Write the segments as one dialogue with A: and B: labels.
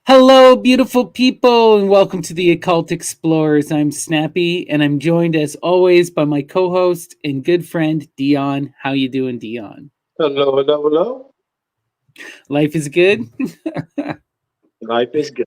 A: Hello, beautiful people, and welcome to the Occult Explorers. I'm Snappy, and I'm joined, as always, by my co-host and good friend, Dion. How you doing, Dion?
B: Hello, hello, hello.
A: Life is good?
B: Life is good.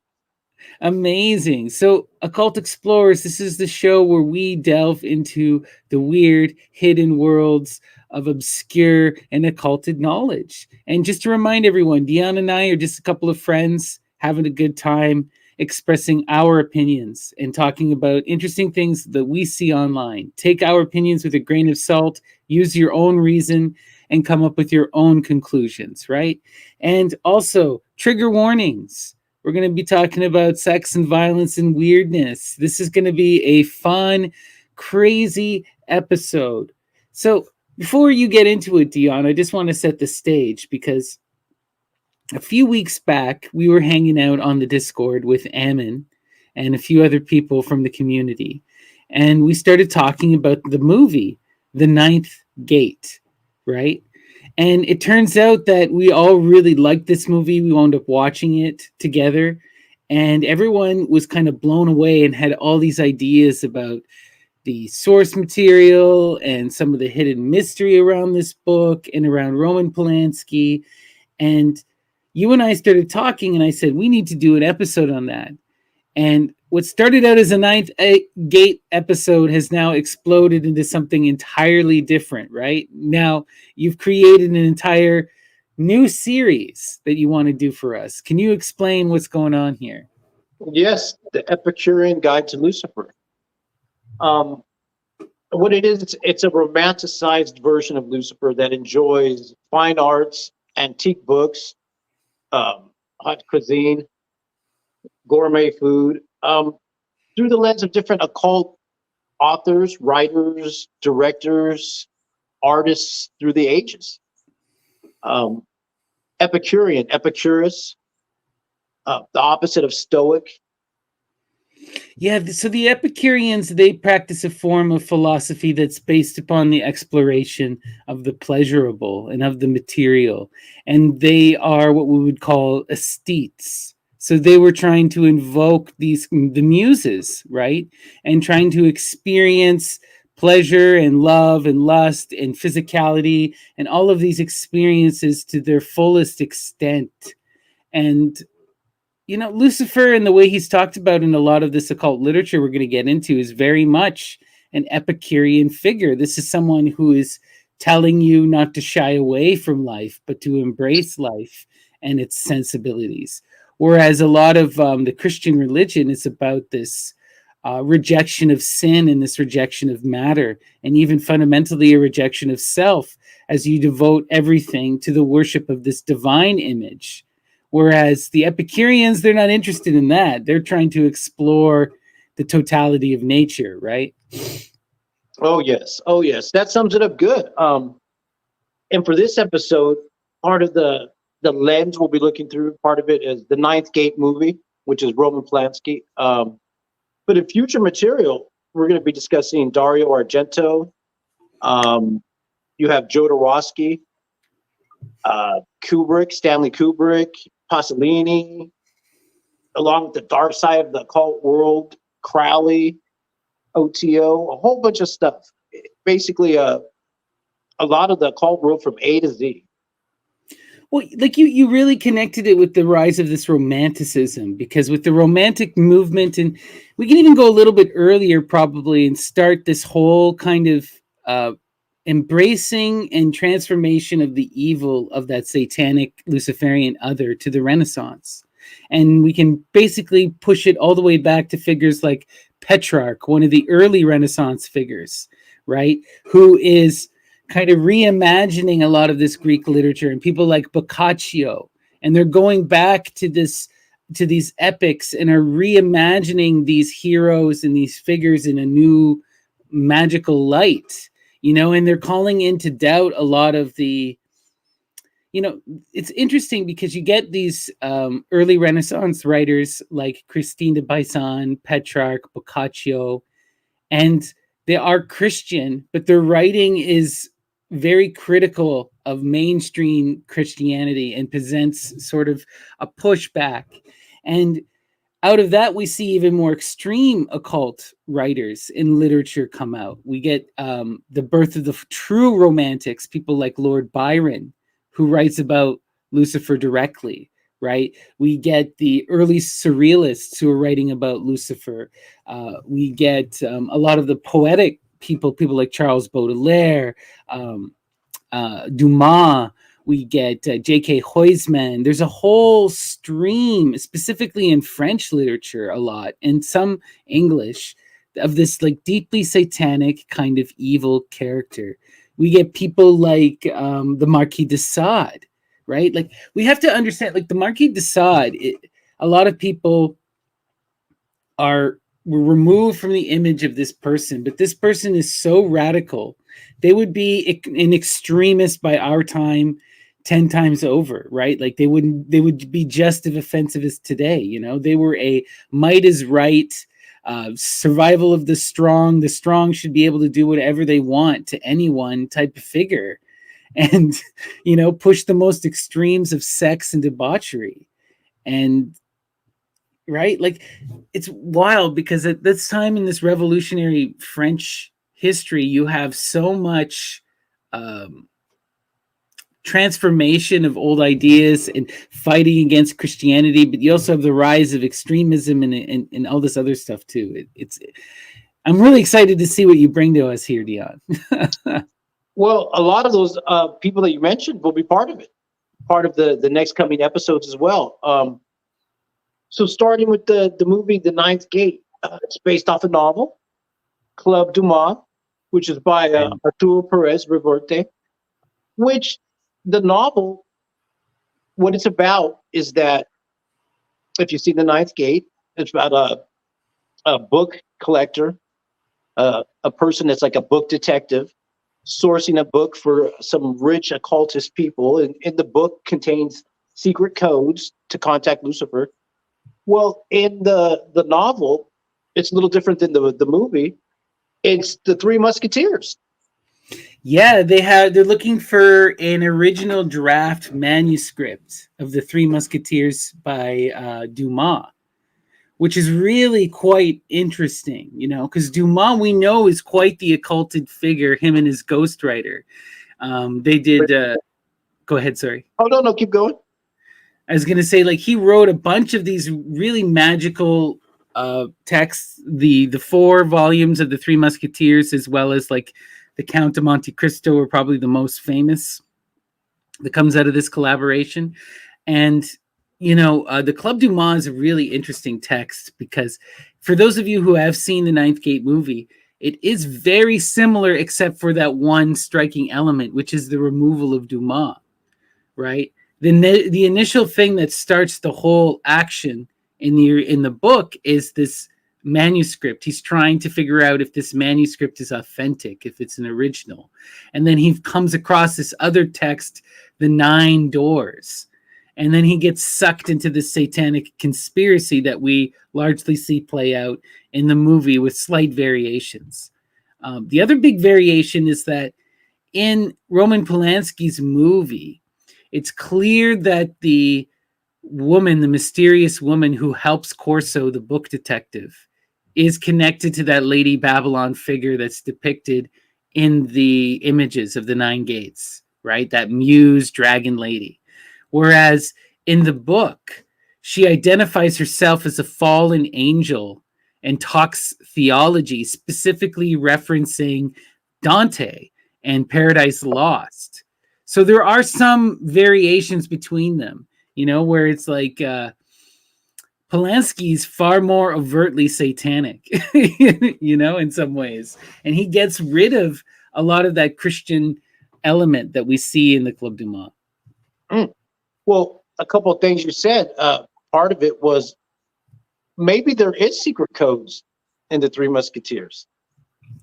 A: Amazing. So, Occult Explorers, this is the show where we delve into the weird, hidden worlds of obscure and occulted knowledge. And just to remind everyone, Dion and I are just a couple of friends having a good time expressing our opinions and talking about interesting things that we see online. Take our opinions with a grain of salt, use your own reason, and come up with your own conclusions, right? And also, trigger warnings. We're going to be talking about sex and violence and weirdness. This is going to be a fun, crazy episode. So, before you get into it, Dion, I just want to set the stage because a few weeks back, we were hanging out on the Discord with Ammon and a few other people from the community. And we started talking about the movie, The Ninth Gate, right? And it turns out that we all really liked this movie. We wound up watching it together, and everyone was kind of blown away and had all these ideas about the source material and some of the hidden mystery around this book and around Roman Polanski. And you and I started talking, and I said, we need to do an episode on that. And what started out as a Ninth Gate episode has now exploded into something entirely different, right? Now you've created an entire new series that you want to do for us. Can you explain what's going on here?
B: Yes, the Epicurean Guide to Lucifer. Um, what it is, it's a romanticized version of Lucifer that enjoys fine arts, antique books, haute cuisine, gourmet food, through the lens of different occult authors, writers, directors, artists through the ages. Um, Epicurean, Epicurus, the opposite of Stoic.
A: Yeah, so the Epicureans, they practice a form of philosophy that's based upon the exploration of the pleasurable and of the material. And they are what we would call aesthetes. So they were trying to invoke the muses, right? And trying to experience pleasure and love and lust and physicality and all of these experiences to their fullest extent. And Lucifer and the way he's talked about in a lot of this occult literature we're going to get into is very much an Epicurean figure. This is someone who is telling you not to shy away from life, but to embrace life and its sensibilities. Whereas a lot of the Christian religion is about this rejection of sin and this rejection of matter, and even fundamentally a rejection of self as you devote everything to the worship of this divine image. Whereas the Epicureans, they're not interested in that. They're trying to explore the totality of nature, right?
B: Oh yes, oh yes, that sums it up good. And for this episode, part of the lens we'll be looking through, part of it is the Ninth Gate movie, which is Roman Polanski. But in future material, we're going to be discussing Dario Argento. You have Jodorowsky, Kubrick, Stanley Kubrick, Pasolini, along with the dark side of the occult world, Crowley, OTO, a whole bunch of stuff. Basically, a lot of the occult world from A to Z.
A: Well, like you really connected it with the rise of this romanticism, because with the romantic movement, and we can even go a little bit earlier probably and start this whole kind of embracing and transformation of the evil of that satanic Luciferian other to the Renaissance. And we can basically push it all the way back to figures like Petrarch, one of the early Renaissance figures, right? Who is kind of reimagining a lot of this Greek literature, and people like Boccaccio. And they're going back to these epics and are reimagining these heroes and these figures in a new magical light, and they're calling into doubt a lot of the, it's interesting because you get these early Renaissance writers like Christine de Pizan, Petrarch, Boccaccio, and they are Christian, but their writing is very critical of mainstream Christianity and presents sort of a pushback. And out of that, we see even more extreme occult writers in literature come out. We get the birth of the true romantics, people like Lord Byron, who writes about Lucifer directly, right? We get the early surrealists who are writing about Lucifer. We get a lot of the poetic people like Charles Baudelaire, Dumas. We get J.K. Huysman. There's a whole stream, specifically in French literature, a lot, and some English, of this like deeply satanic kind of evil character. We get people like the Marquis de Sade, right? Like we have to understand, like the Marquis de Sade, a lot of people were removed from the image of this person, but this person is so radical. They would be an extremist by our time 10 times over, right? Like they would be just as offensive as today. You know, they were a might is right, survival of the strong should be able to do whatever they want to anyone type of figure, and you know, push the most extremes of sex and debauchery. And right, like it's wild because at this time in this revolutionary French history, you have so much transformation of old ideas and fighting against Christianity, but you also have the rise of extremism and all this other stuff too. I'm really excited to see what you bring to us here, Dion.
B: Well, a lot of those people that you mentioned will be part of it, part of the next coming episodes as well. So starting with the movie The Ninth Gate, it's based off a novel, Club Dumas, which is by Arturo Perez Reverte, which the novel, what it's about is that, if you see The Ninth Gate, it's about a book collector, a person that's like a book detective, sourcing a book for some rich occultist people. And the book contains secret codes to contact Lucifer. Well, in the novel, it's a little different than the movie. It's the Three Musketeers.
A: Yeah, they're looking for an original draft manuscript of the Three Musketeers by Dumas, which is really quite interesting, you know, because Dumas, we know, is quite the occulted figure, him and his ghostwriter. They did go ahead, sorry.
B: Oh, no, keep going.
A: I was gonna say, like, he wrote a bunch of these really magical texts, the 4 volumes of the Three Musketeers, as well as like the Count of Monte Cristo, are probably the most famous that comes out of this collaboration. And you know, the Club Dumas is a really interesting text because for those of you who have seen the Ninth Gate movie, it is very similar except for that one striking element, which is the removal of Dumas, right? The initial thing that starts the whole action in the book is this manuscript. He's trying to figure out if this manuscript is authentic, if it's an original. And then he comes across this other text, the 9 Doors. And then he gets sucked into this satanic conspiracy that we largely see play out in the movie with slight variations. The other big variation is that in Roman Polanski's movie, it's clear that the woman, the mysterious woman who helps Corso, the book detective, is connected to that Lady Babylon figure that's depicted in the images of the 9 Gates, right? That muse dragon lady. Whereas in the book, she identifies herself as a fallen angel and talks theology, specifically referencing Dante and Paradise Lost. So there are some variations between them, you know, where it's like Polanski's far more overtly satanic, you know, in some ways. And he gets rid of a lot of that Christian element that we see in the Club Dumas.
B: Well, a couple of things you said. Part of it was maybe there is secret codes in the Three Musketeers.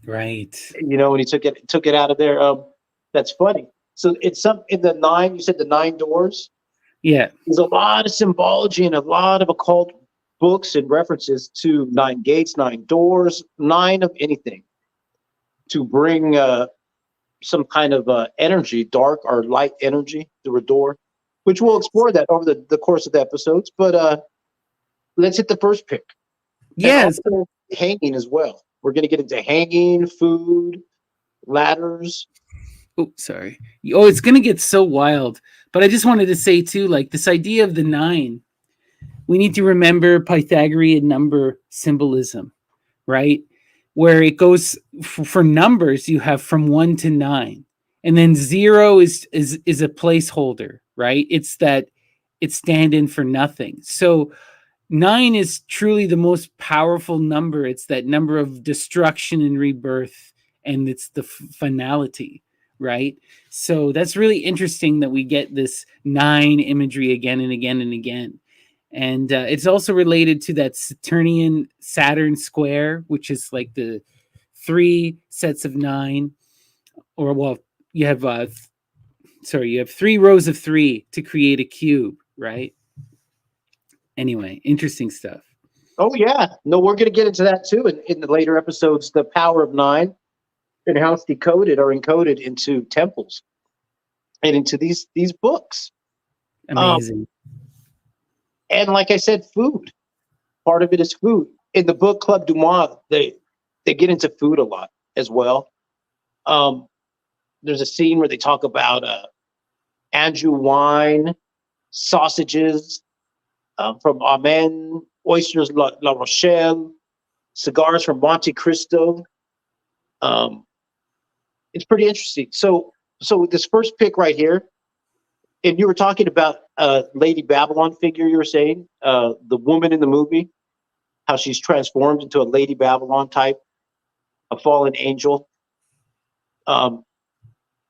A: Right.
B: You know, when he took it out of there. That's funny. So it's some in the 9. You said the 9 Doors.
A: Yeah.
B: There's a lot of symbology and a lot of occult books and references to 9 Gates, 9 Doors, 9 of anything to bring some kind of energy, dark or light energy through a door, which we'll explore that over the course of the episodes. But let's hit the first pick.
A: Yes.
B: And also hanging as well. We're going to get into hanging, food, ladders.
A: Oh, sorry. Oh, it's going to get so wild. But I just wanted to say, too, like this idea of the 9, we need to remember Pythagorean number symbolism, right? Where it goes for numbers, you have from 1 to 9. And then 0 is a placeholder, right? It's that it's stand-in for nothing. So 9 is truly the most powerful number. It's that number of destruction and rebirth, and it's the finality, right? So that's really interesting that we get this 9 imagery again and again and again. And it's also related to that Saturn square, which is like the 3 sets of 9, or well, you have you have 3 rows of 3 to create a cube, right? Anyway, interesting stuff.
B: Oh yeah, no, we're going to get into that too in the later episodes. The power of 9 and how it's decoded or encoded into temples and into these books.
A: Amazing.
B: And like I said, food. Part of it is food. In the book Club Dumas, they get into food a lot as well. There's a scene where they talk about Anjou wine, sausages from Amen, oysters La Rochelle, cigars from Monte Cristo. It's pretty interesting. So this first pick right here, and you were talking about Lady Babylon figure, you were saying, the woman in the movie, how she's transformed into a Lady Babylon type, a fallen angel.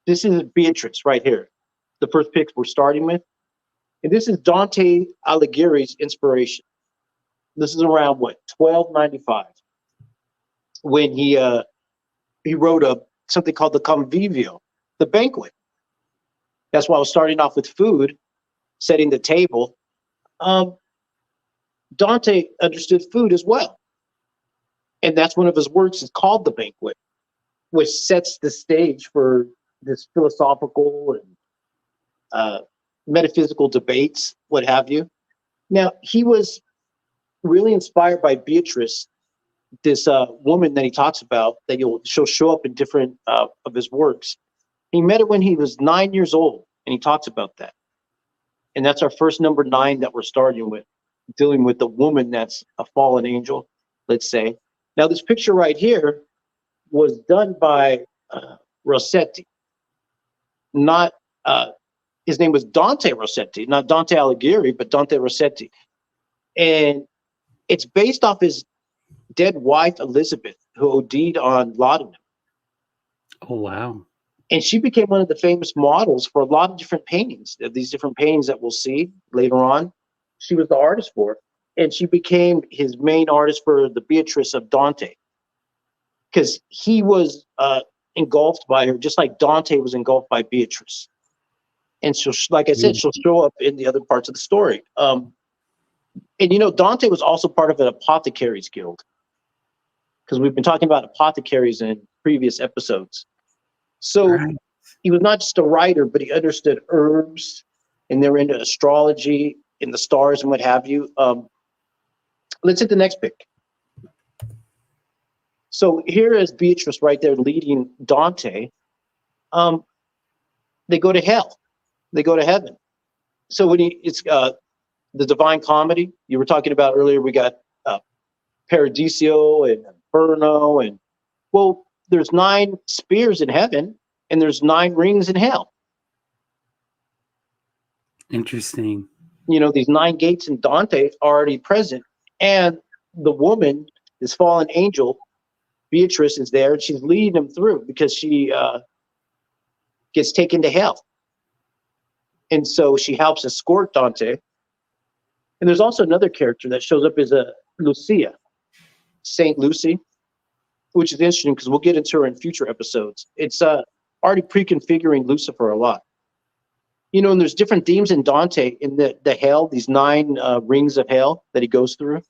B: This is Beatrice right here, the first pick we're starting with. And this is Dante Alighieri's inspiration. This is around, 1295, when he wrote something called the Convivio, the banquet. That's why I was starting off with food, setting the table. Dante understood food as well. And that's one of his works is called The Banquet, which sets the stage for this philosophical and metaphysical debates, what have you. Now, he was really inspired by Beatrice, this woman that he talks about, that she'll show up in different of his works. He met her when he was 9 years old, and he talks about that. And that's our first number 9 that we're starting with, dealing with the woman that's a fallen angel, let's say. Now, this picture right here was done by Rossetti. Not his name was Dante Rossetti, not Dante Alighieri, but Dante Rossetti. And it's based off his dead wife, Elizabeth, who OD'd on laudanum.
A: Oh, wow.
B: And she became one of the famous models for a lot of different paintings, these different paintings that we'll see later on. She was the artist for it. And she became his main artist for the Beatrice of Dante, because he was engulfed by her, just like Dante was engulfed by Beatrice. And so, like I said, she'll show up in the other parts of the story. And, Dante was also part of an apothecaries guild, because we've been talking about apothecaries in previous episodes. So he was not just a writer, but he understood herbs, and they were into astrology and the stars and what have you. Let's hit the next pick. So here is Beatrice right there leading Dante. They go to hell. They go to heaven. So when it's the Divine Comedy you were talking about earlier, we got Paradiso and Inferno, and there's 9 spears in heaven and there's 9 rings in hell.
A: Interesting.
B: These 9 gates in Dante are already present, and the woman, this fallen angel, Beatrice, is there, and she's leading them through because she gets taken to hell. And so she helps escort Dante. And there's also another character that shows up as a Lucia, Saint Lucy, which is interesting because we'll get into her in future episodes. It's already pre-configuring Lucifer a lot. And there's different themes in Dante in the hell, these 9 rings of hell that he goes through.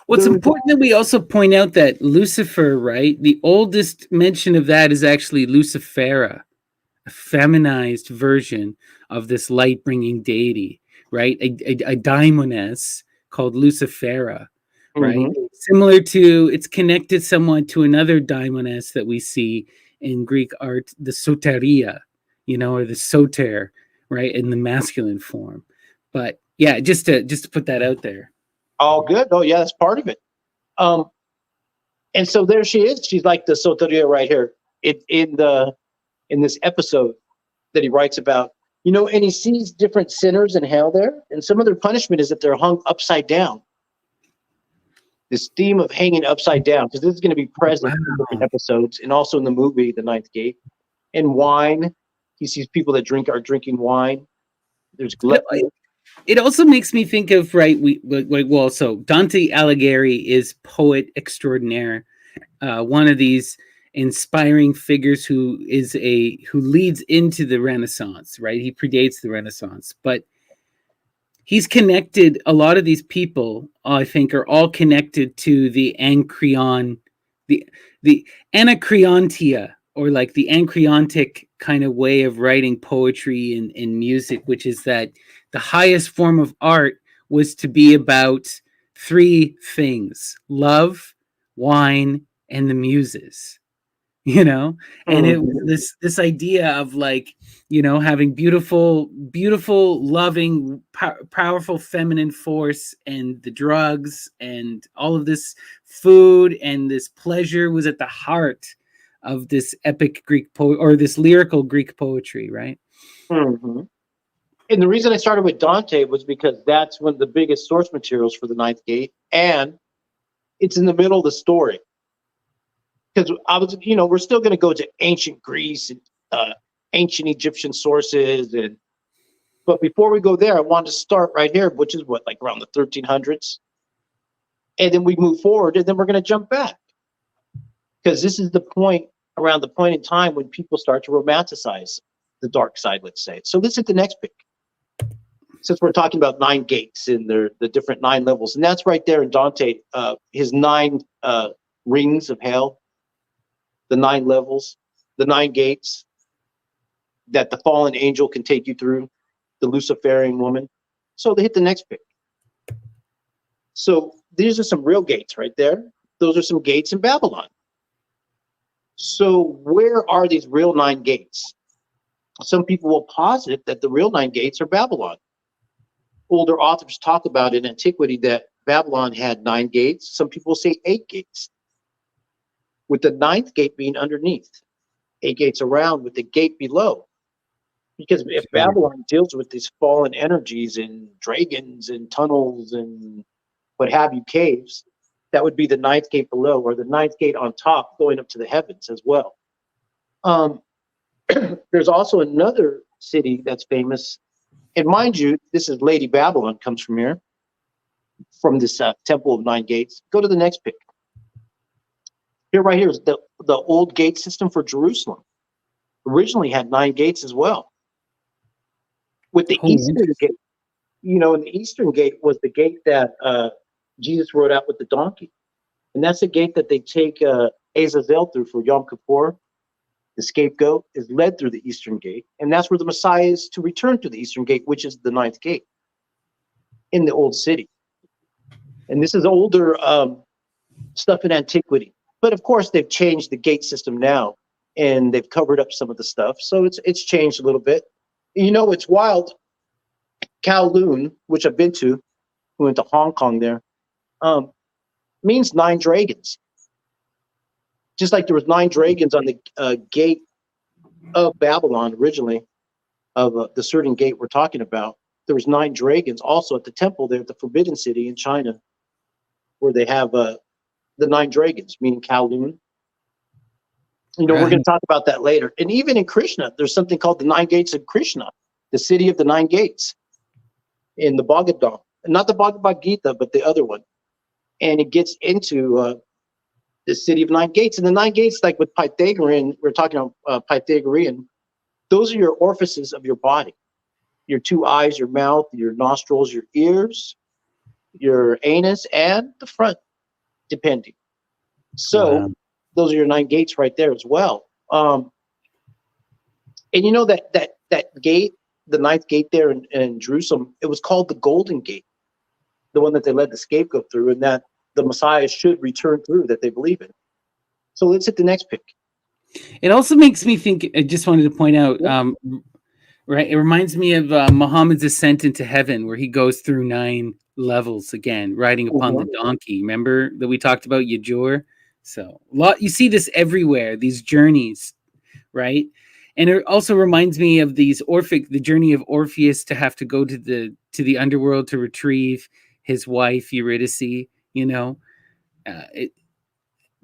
A: What's important that we also point out that Lucifer, right? The oldest mention of that is actually Lucifera, a feminized version of this light-bringing deity, right? A daemoness called Lucifera, right?
B: Mhm.
A: Similar to, it's connected somewhat to another daemoness that we see in Greek art, the soteria, or the soter, right, in the masculine form. But yeah, just to put that out there.
B: All good. Oh yeah, that's part of it. Um, and so there she is. She's like the soteria right here in this episode that he writes about. And he sees different sinners in hell there, and some of their punishment is that they're hung upside down. This theme of hanging upside down, because this is going to be present in different
A: Wow.
B: episodes, and also in the movie The Ninth Gate. And wine, he sees people that are drinking wine. There's gluttony.
A: It also makes me think of, right, so Dante Alighieri is poet extraordinaire, one of these inspiring figures who leads into the Renaissance, right? He predates the Renaissance, but he's connected. A lot of these people, I think, are all connected to the Anacreon, the Anacreontia, or like the Anacreontic kind of way of writing poetry and music, which is that the highest form of art was to be about three things: love, wine, and the muses. And it was
B: Mhm.
A: this idea of, like, having beautiful, loving, powerful feminine force, and the drugs and all of this food and this pleasure was at the heart of this epic Greek or this lyrical Greek poetry, right?
B: Mhm. And the reason I started with Dante was because that's one of the biggest source materials for the Ninth Gate, and it's in the middle of the story. Because we're still going to go to ancient Greece and ancient Egyptian sources, but before we go there, I wanted to start right here, which is like around the 1300s, and then we move forward, and then we're going to jump back because this is around the point in time when people start to romanticize the dark side, let's say. So let's hit the next pick. Since we're talking about 9 gates and the different 9 levels, and that's right there in Dante, his 9 rings of hell, the 9 levels, the 9 gates that the fallen angel can take you through, the Luciferian woman. So they hit the next pick. So these are some real gates right there. Those are some gates in Babylon. So where are these real 9 gates? Some people will posit that the real 9 gates are Babylon. Older authors talk about in antiquity that Babylon had 9 gates. Some people say 8 gates, with the 9th gate being underneath, 8 gates around with the gate below. Because if
A: Sure.
B: Babylon deals with these fallen energies and dragons and tunnels and what have you, caves, that would be the 9th gate below, or the 9th gate on top going up to the heavens as well. There's also another city that's famous. And mind you, this is Lady Babylon, comes from here, from this Temple of 9 Gates. Go to the next pic. Here, right here, is the old gate system for Jerusalem. Originally had 9 gates as well. With the
A: Oh,
B: Eastern Gate, and the Eastern Gate was the gate that Jesus rode out with the donkey. And that's the gate that they take Azazel through for Yom Kippur. The scapegoat is led through the Eastern Gate. And that's where the Messiah is to return to the Eastern Gate, which is the 9th gate in the old city. And this is older stuff in antiquity. But of course, they've changed the gate system now, and they've covered up some of the stuff. So it's changed a little bit. It's wild. Kowloon, which I've been to, we went to Hong Kong there, means 9 dragons. Just like there was 9 dragons on the gate of Babylon originally, of the certain gate we're talking about. There was 9 dragons also at the temple there at the Forbidden City in China, where they have the 9 dragons, meaning Kowloon. We're going to
A: right.
B: talk about that later. And even in Krishna, there's something called the 9 gates of Krishna, the city of the 9 gates in the Bhagavad, not the Bhagavad Gita, but the other one. And it gets into the city of 9 gates. And the 9 gates, like with Pythagorean, we're talking about Pythagorean, those are your orifices of your body. Your 2 eyes, your mouth, your nostrils, your ears, your anus, and the front, depending. So
A: Wow.
B: those are your 9 gates right there as well. And that gate, the 9th gate there in Jerusalem, it was called the Golden Gate. the one that they led the scapegoat through, and that the Messiah should return through, that they believe in. So let's hit the next pick.
A: It also makes me think, I just wanted to point out, right, it reminds me of Muhammad's ascent into heaven, where he goes through 9 levels again, riding upon the donkey. Remember that we talked about Yajur? So you see this everywhere, these journeys, right? And it also reminds me of the journey of Orpheus to have to go to the underworld to retrieve his wife Eurydice.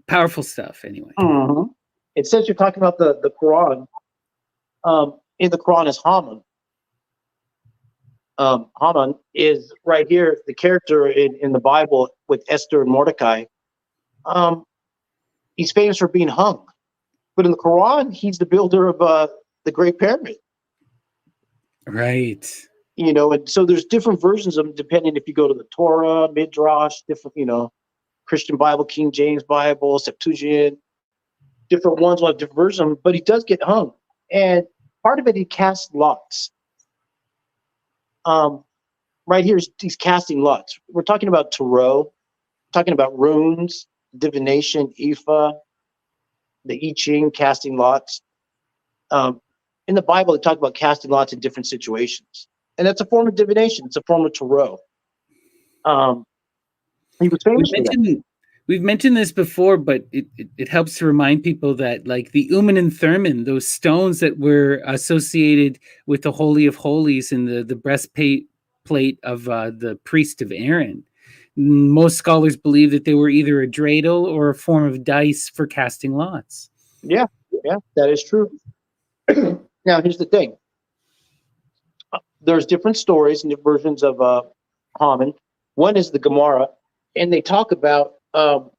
A: Powerful stuff. Anyway,
B: it says you're talking about the Quran. In the Quran is Haman. Haman is right here, the character in the Bible with Esther and Mordecai. He's famous for being hung, but in the Quran, he's the builder of the Great Pyramid.
A: Right.
B: And so there's different versions of them depending if you go to the Torah, Midrash, different, Christian Bible, King James Bible, Septuagint, different ones will have different versions, but he does get hung. And part of it, he casts lots. Right here, he's casting lots. We're talking about tarot, talking about runes, divination, Ifa, the I Ching, casting lots. In the Bible, they talk about casting lots in different situations. And that's a form of divination. It's a form of tarot. He was famous for that.
A: We've mentioned this before, but it helps to remind people that, like, the Uman and Thurman, those stones that were associated with the Holy of Holies and the breastplate of the priest of Aaron, most scholars believe that they were either a dreidel or a form of dice for casting lots.
B: Yeah, that is true. Now, here's the thing. There's different stories and versions of Haman. One is the Gemara, and they talk about how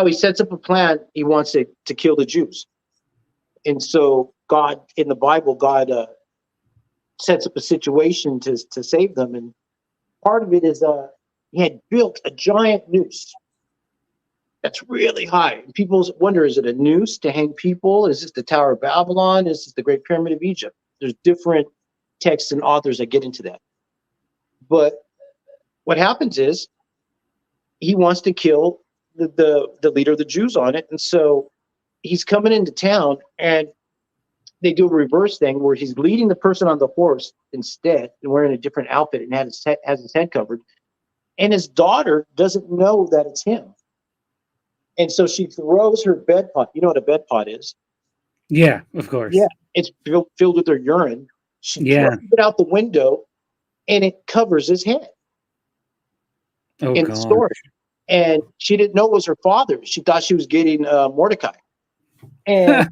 B: he sets up a plan. He wants to kill the Jews. And so God, in the Bible, God sets up a situation to save them. And part of it is he had built a giant noose that's really high. And people wonder, is it a noose to hang people? Is this the Tower of Babylon? Is this the Great Pyramid of Egypt? There's different texts and authors that get into that. But what happens is he wants to kill the leader of the Jews on it. And so he's coming into town, and they do a reverse thing where he's leading the person on the horse instead and wearing a different outfit and has his head covered. And his daughter doesn't know that it's him. And so she throws her bed pot. You know what a bed pot is?
A: Yeah, of course.
B: Yeah, it's filled with her urine. She throws it out the window, and it covers his head in the story. And she didn't know it was her father. She thought she was getting Mordecai. And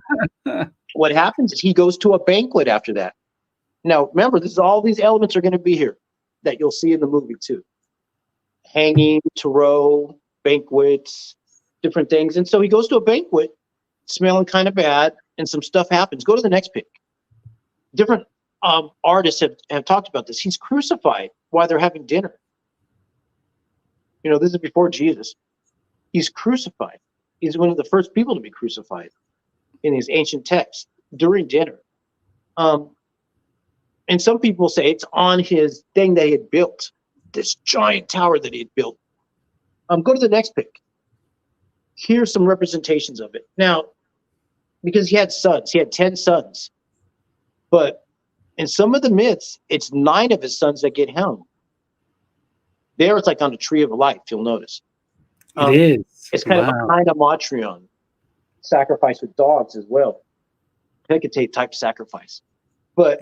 B: what happens is he goes to a banquet after that. Now, remember, all these elements are going to be here that you'll see in the movie too. Hanging, tarot, banquets, different things. And so he goes to a banquet smelling kind of bad, and some stuff happens. Go to the next pic. Different artists have talked about this. He's crucified while they're having dinner. This is before Jesus. He's crucified. He's one of the first people to be crucified in these ancient texts during dinner. And some people say it's on his thing that he had built, this giant tower that he had built. Go to the next pic. Here's some representations of it. Now, because he had sons, he had 10 sons. But in some of the myths, it's 9 of his sons that get hung. There, it's like on a tree of life, you'll notice.
A: It is.
B: It's kind of a gynomatrion, sacrifice with dogs as well. Hecate type sacrifice. But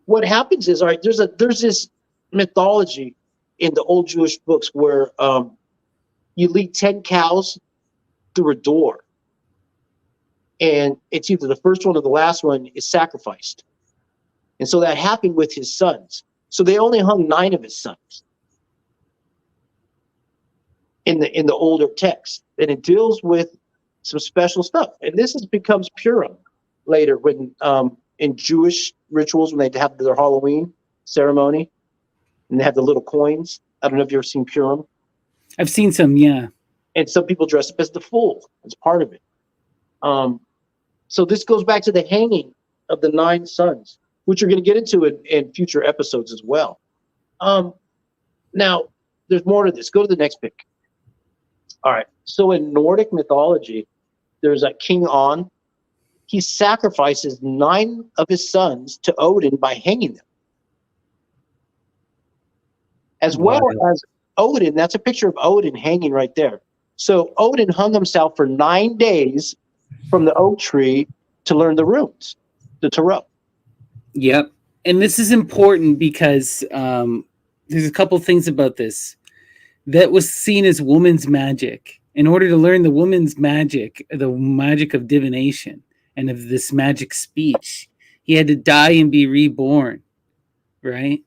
B: what happens is, all right, there's this mythology in the old Jewish books where you lead 10 cows through a door, and it's either the first one or the last one is sacrificed. And so that happened with his sons. So they only hung 9 of his sons in the older text, and it deals with some special stuff. And this becomes Purim later, when in Jewish rituals, when they have their Halloween ceremony and they have the little coins. I don't know if you've ever seen Purim.
A: I've seen some, yeah.
B: And some people dress up as the fool. It's part of it. So this goes back to the hanging of the 9 sons, which we're going to get into in future episodes as well. Now, there's more to this. Go to the next pic. All right. So in Nordic mythology, there's a King On. He sacrifices 9 of his sons to Odin by hanging them. As well as Odin, that's a picture of Odin hanging right there. So Odin hung himself for 9 days from the oak tree to learn the runes, the tarot.
A: Yep. And this is important because there's a couple things about this that was seen as woman's magic. In order to learn the woman's magic, the magic of divination and of this magic speech, he had to die and be reborn, right?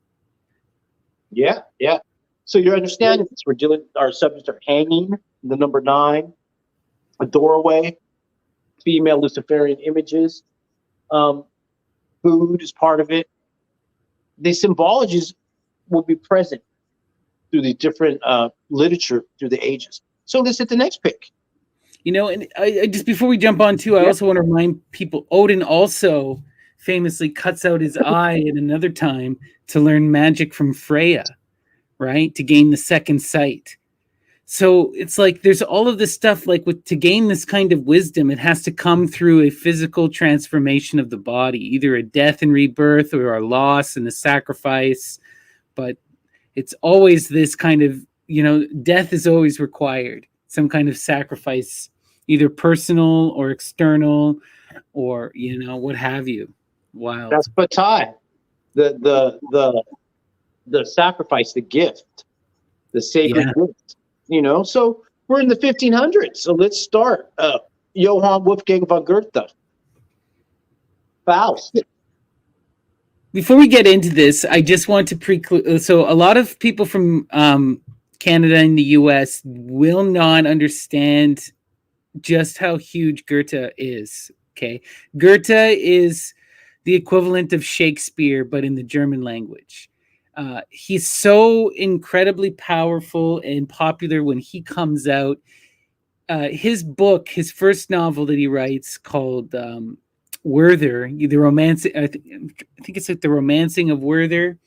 B: Yeah, yeah. So you're understanding this. We're dealing, our subjects are hanging, the number 9, a doorway, female Luciferian images, food is part of it. The symbologies will be present through the different literature through the ages. So let's hit the next pick.
A: You know, and I just before we jump on too, I also want to remind people Odin also famously cuts out his eye at another time to learn magic from Freya, right? To gain the second sight. So it's like there's all of this stuff like to gain this kind of wisdom, it has to come through a physical transformation of the body, either a death and rebirth or a loss and a sacrifice. But it's always this kind of, you know, death is always required, some kind of sacrifice, either personal or external or, you know, what have you. Wow.
B: That's patai. The sacrifice, the gift, the sacred gift. You know, so we're in the 1500s. So let's start. Johann Wolfgang von Goethe. Faust.
A: Before we get into this, I just want to so a lot of people from Canada and the US will not understand just how huge Goethe is. Okay. Goethe is the equivalent of Shakespeare, but in the German language. He's so incredibly powerful and popular when he comes out. His book, his first novel that he writes called Werther, the romance, I think it's like the Romancing of Werther.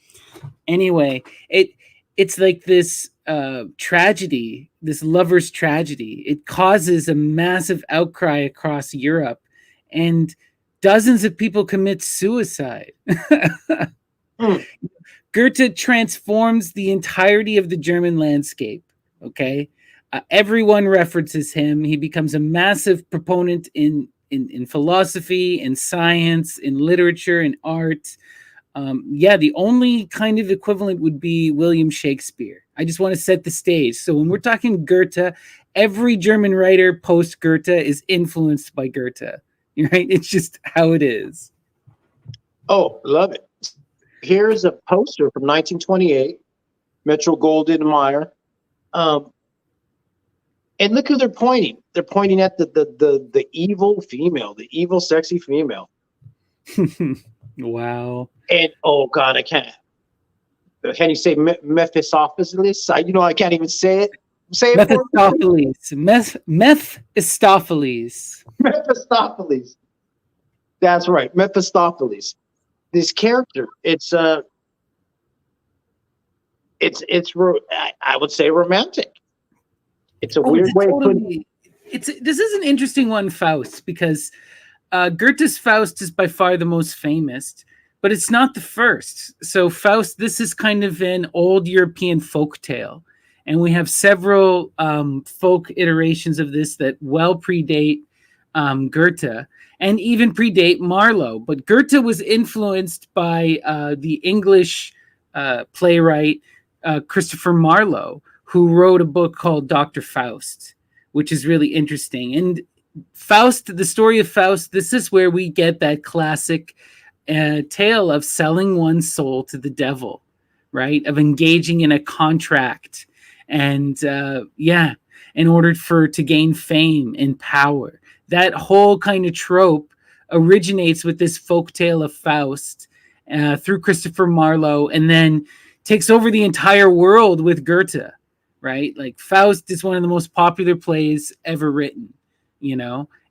A: Anyway, it's like this tragedy, this lover's tragedy. It causes a massive outcry across Europe, and dozens of people commit suicide. Goethe transforms the entirety of the German landscape. Okay, everyone references him. He becomes a massive proponent in philosophy, in science, in literature, in art. The only kind of equivalent would be William Shakespeare. I just want to set the stage. So when we're talking Goethe, every German writer post Goethe is influenced by Goethe. Right? It's just how it is.
B: Oh, love it. Here's a poster from 1928, Metro Goldwyn Mayer. And look who they're pointing. They're pointing at the evil female, the evil, sexy female.
A: Wow.
B: And oh God, I can't. Can you say Mephistopheles? I can't even say it. Say it.
A: Mephistopheles. Mephistopheles.
B: Mephistopheles. That's right, Mephistopheles. This character, I would say romantic. It's a weird way of putting it.
A: This is an interesting one, Faust, because Goethe's Faust is by far the most famous, but it's not the first. So Faust, this is kind of an old European folk tale, and we have several folk iterations of this that well predate Goethe and even predate Marlowe. But Goethe was influenced by the English playwright Christopher Marlowe, who wrote a book called Dr. Faust, which is really interesting. And Faust, the story of Faust, this is where we get that classic tale of selling one's soul to the devil, right? Of engaging in a contract and in order to gain fame and power. That whole kind of trope originates with this folktale of Faust through Christopher Marlowe, and then takes over the entire world with Goethe, right? Like Faust is one of the most popular plays ever written,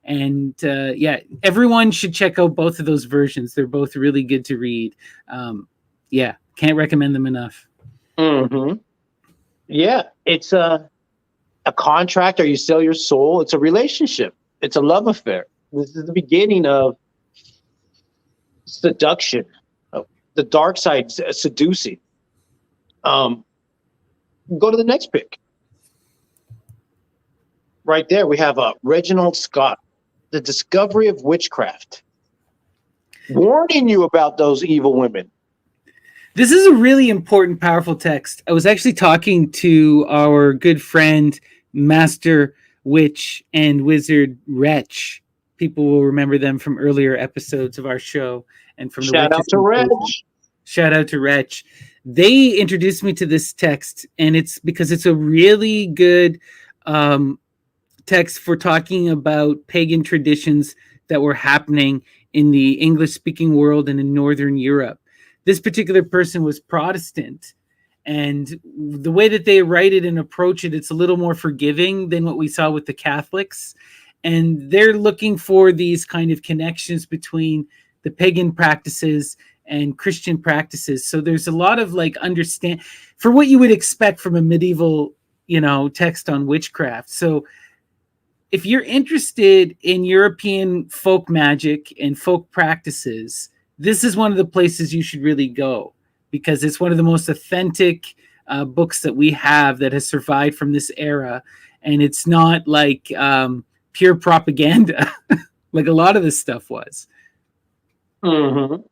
A: and everyone should check out both of those versions. They're both really good to read. Can't recommend them enough.
B: Mm-hmm. Yeah, it's a contract, or you sell your soul. It's a relationship. It's a love affair. This is the beginning of seduction, the dark side seducing. Go to the next pick. Right there, we have Reginald Scott, The Discovery of Witchcraft, warning you about those evil women.
A: This is a really important, powerful text. I was actually talking to our good friend, Master Witch and Wizard Wretch. People will remember them from earlier episodes of our show and from the
B: Shout out to Reg.
A: Shout out to Wretch. They introduced me to this text, and it's because it's a really good text for talking about pagan traditions that were happening in the English-speaking world and in Northern Europe. This particular person was Protestant, and the way that they write it and approach it, it's a little more forgiving than what we saw with the Catholics. And they're looking for these kind of connections between the pagan practices and Christian practices. So there's a lot of like understand for what you would expect from a medieval, text on witchcraft. So if you're interested in European folk magic and folk practices, this is one of the places you should really go, because it's one of the most authentic books that we have that has survived from this era. And it's not like pure propaganda like a lot of this stuff was.
B: Mm-hmm.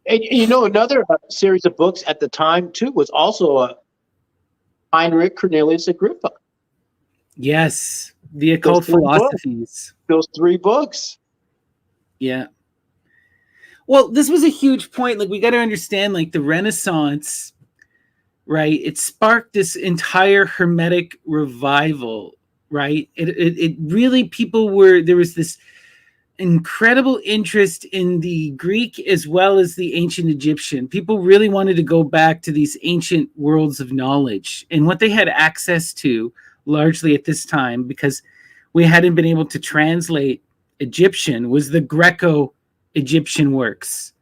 B: And another series of books at the time too was also Heinrich Cornelius Agrippa.
A: Yes, the occult philosophies.
B: Those 3 books.
A: Yeah. Well, this was a huge point. Like, we got to understand, like, the Renaissance, right? It sparked this entire Hermetic revival, right? It really, there was this incredible interest in the Greek as well as the ancient Egyptian. People really wanted to go back to these ancient worlds of knowledge and what they had access to largely at this time, because we hadn't been able to translate Egyptian, was the Greco-Egyptian works,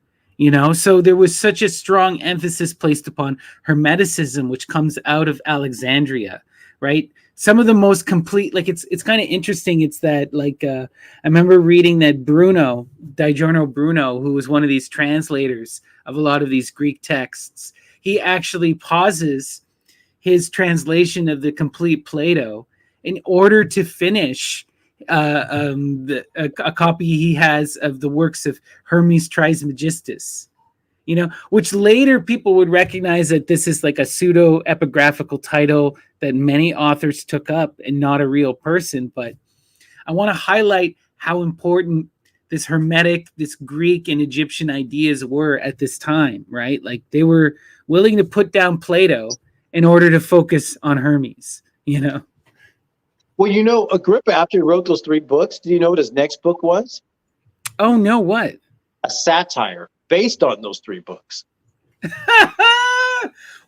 A: so there was such a strong emphasis placed upon hermeticism, which comes out of Alexandria, right? Some of the most complete, like, it's kind of interesting. It's that, like, I remember reading that Giordano Bruno, who was one of these translators of a lot of these Greek texts, he actually pauses his translation of the complete Plato in order to finish a copy he has of the works of Hermes Trismegistus, which later people would recognize that this is like a pseudo epigraphical title that many authors took up and not a real person. But I want to highlight how important this Hermetic, this Greek and Egyptian ideas were at this time, right? Like, they were willing to put down Plato in order to focus on Hermes,
B: Well, Agrippa, after he wrote those 3 books, do you know what his next book was?
A: Oh, no, what?
B: A satire based on those 3 books.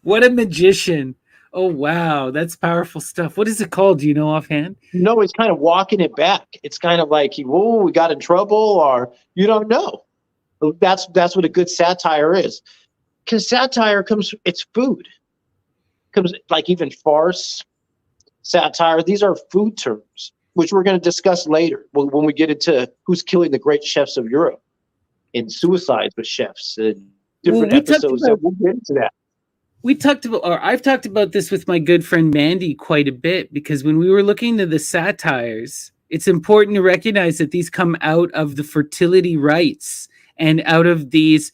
A: What a magician. Oh, wow. That's powerful stuff. What is it called? Do you know offhand?
B: No, he's kind of walking it back. It's kind of like, we got in trouble, or you don't know. That's what a good satire is. Because satire it's food. Comes like even farce, satire. These are food terms, which we're going to discuss later when we get into who's killing the great chefs of Europe and suicides with chefs and different episodes. We'll get into that.
A: I've talked about this with my good friend Mandy quite a bit, because when we were looking to the satires, it's important to recognize that these come out of the fertility rites and out of these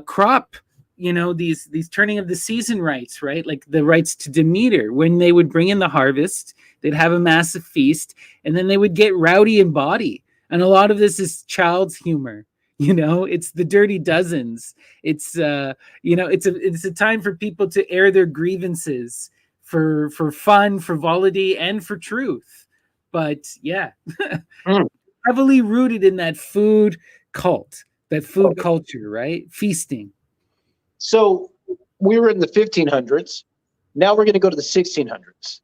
A: crop, these turning of the season rites, right? Like the rites to Demeter, when they would bring in the harvest, they'd have a massive feast, and then they would get rowdy in body. And a lot of this is child's humor. It's the Dirty Dozens. It's it's a time for people to air their grievances, for fun, frivolity, and for truth. But yeah, heavily rooted in that food cult, that food culture, right? Feasting.
B: So we were in the 1500s. Now we're going to go to the 1600s.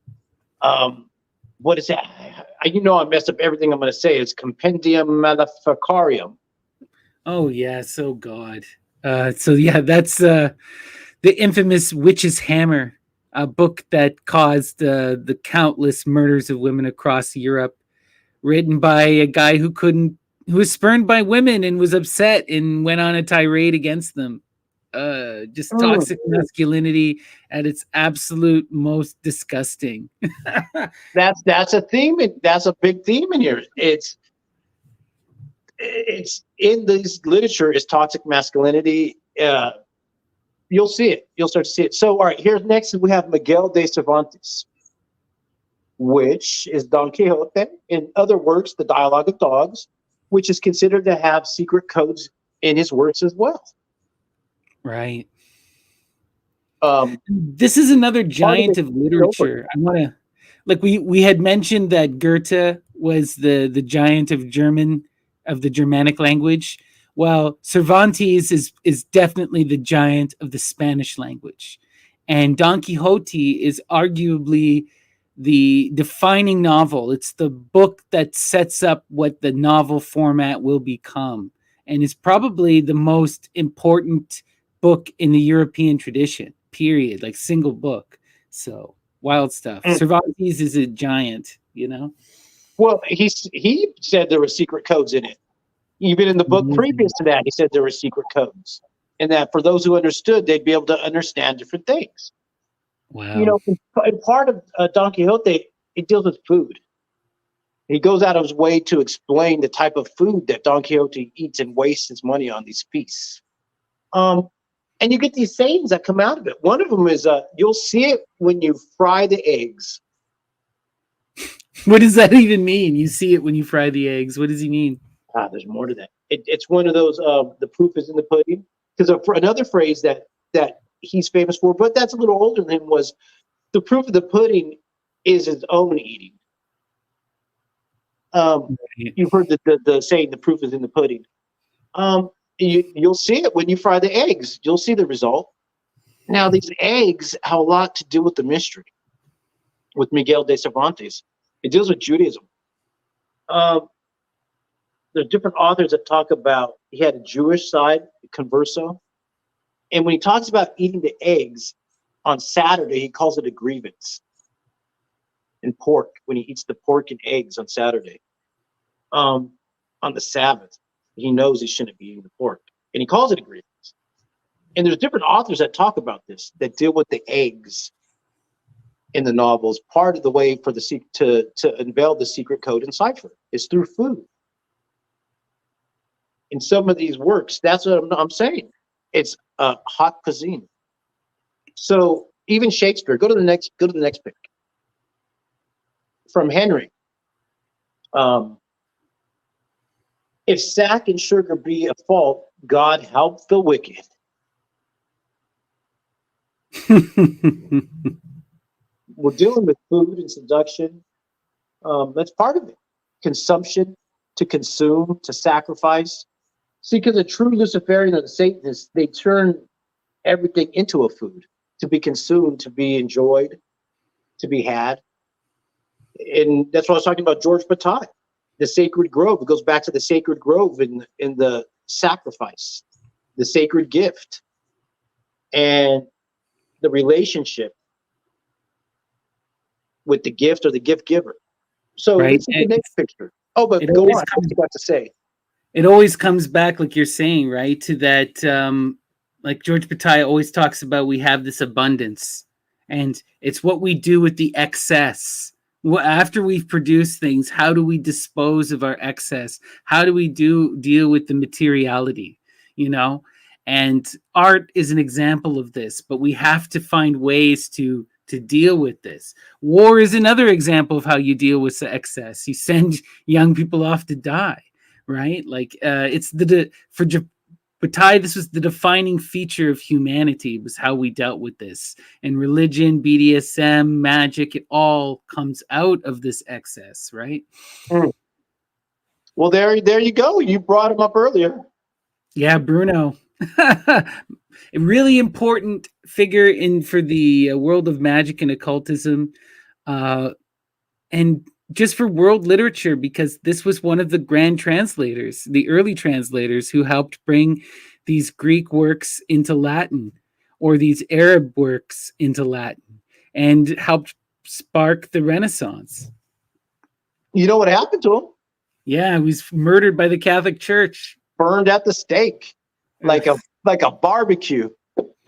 B: What is that? I messed up everything I'm going to say. It's Compendium Maleficarium.
A: Oh, yes. Oh, God. That's the infamous witch's hammer. a book that caused the countless murders of women across Europe, written by a guy who was spurned by women and was upset and went on a tirade against them. Just toxic masculinity at its absolute most disgusting.
B: That's a theme. That's a big theme in here. It's in this literature is toxic masculinity. You'll see it. You'll start to see it. So, all right, here's next we have Miguel de Cervantes, which is Don Quixote. In other works, the Dialogue of Dogs, which is considered to have secret codes in his works as well.
A: Right. This is another giant of literature. I want to, like we had mentioned that Goethe was the giant of the Germanic language. Well, Cervantes is definitely the giant of the Spanish language, and Don Quixote is arguably the defining novel. It's the book that sets up what the novel format will become, and is probably the most important book in the European tradition, period, like single book. So wild stuff. Cervantes is a giant, you know?
B: Well, he said there were secret codes in it. Even in the book previous to that, he said there were secret codes. And that for those who understood, they'd be able to understand different things.
A: Wow.
B: You know, in part of Don Quixote, it deals with food. He goes out of his way to explain the type of food that Don Quixote eats and wastes his money on these feasts. And you get these sayings that come out of it. One of them is, you'll see it when you fry the eggs.
A: What does that even mean? You see it when you fry the eggs. What does he mean?
B: There's more to that. It's one of those, the proof is in the pudding. Because another phrase that he's famous for, but that's a little older than him, was the proof of the pudding is his own eating. You've heard the saying, the proof is in the pudding. You'll see it when you fry the eggs. You'll see the result. Now, these eggs have a lot to do with the mystery. With Miguel de Cervantes, it deals with Judaism. There's different authors that talk about he had a Jewish side, converso, and when he talks about eating the eggs on Saturday, he calls it a grievance. And pork, when he eats the pork and eggs on Saturday, on the Sabbath, he knows he shouldn't be eating the pork, and he calls it a grievance. And there's different authors that talk about this, that deal with the eggs in the novels. Part of the way for to unveil the secret code and cipher is through food. In some of these works, that's what I'm saying. It's haute cuisine. So even Shakespeare. Go to the next pic. From Henry. If sack and sugar be a fault, God help the wicked. We're dealing with food and seduction. That's part of it. Consumption, to consume, to sacrifice. See, because a true Luciferian or the Satanist, they turn everything into a food, to be consumed, to be enjoyed, to be had. And that's what I was talking about George Bataille, the sacred grove. It goes back to the sacred grove in the sacrifice, the sacred gift, and the relationship with the gift or the gift giver. So
A: right.
B: This is the next picture. Oh, but go on. What you got to say?
A: It always comes back, like you're saying, right, to that, like George Bataille always talks about, we have this abundance, and it's what we do with the excess. After we've produced things, how do we dispose of our excess? How do we deal with the materiality, you know? And art is an example of this, but we have to find ways to deal with this. War is another example of how you deal with the excess. You send young people off to die. Right, like it's for Bataille, this was the defining feature of humanity, was how we dealt with this. And religion, BDSM, magic, it all comes out of this excess, right?
B: Well, there you go. You brought him up earlier.
A: Yeah, Bruno, a really important figure for the world of magic and occultism, and just for world literature, because this was one of the grand translators, the early translators, who helped bring these Greek works into Latin, or these Arab works into Latin. and helped spark the Renaissance.
B: You know what happened to him?
A: Yeah, he was murdered by the Catholic Church.
B: Burned at the stake, like a barbecue.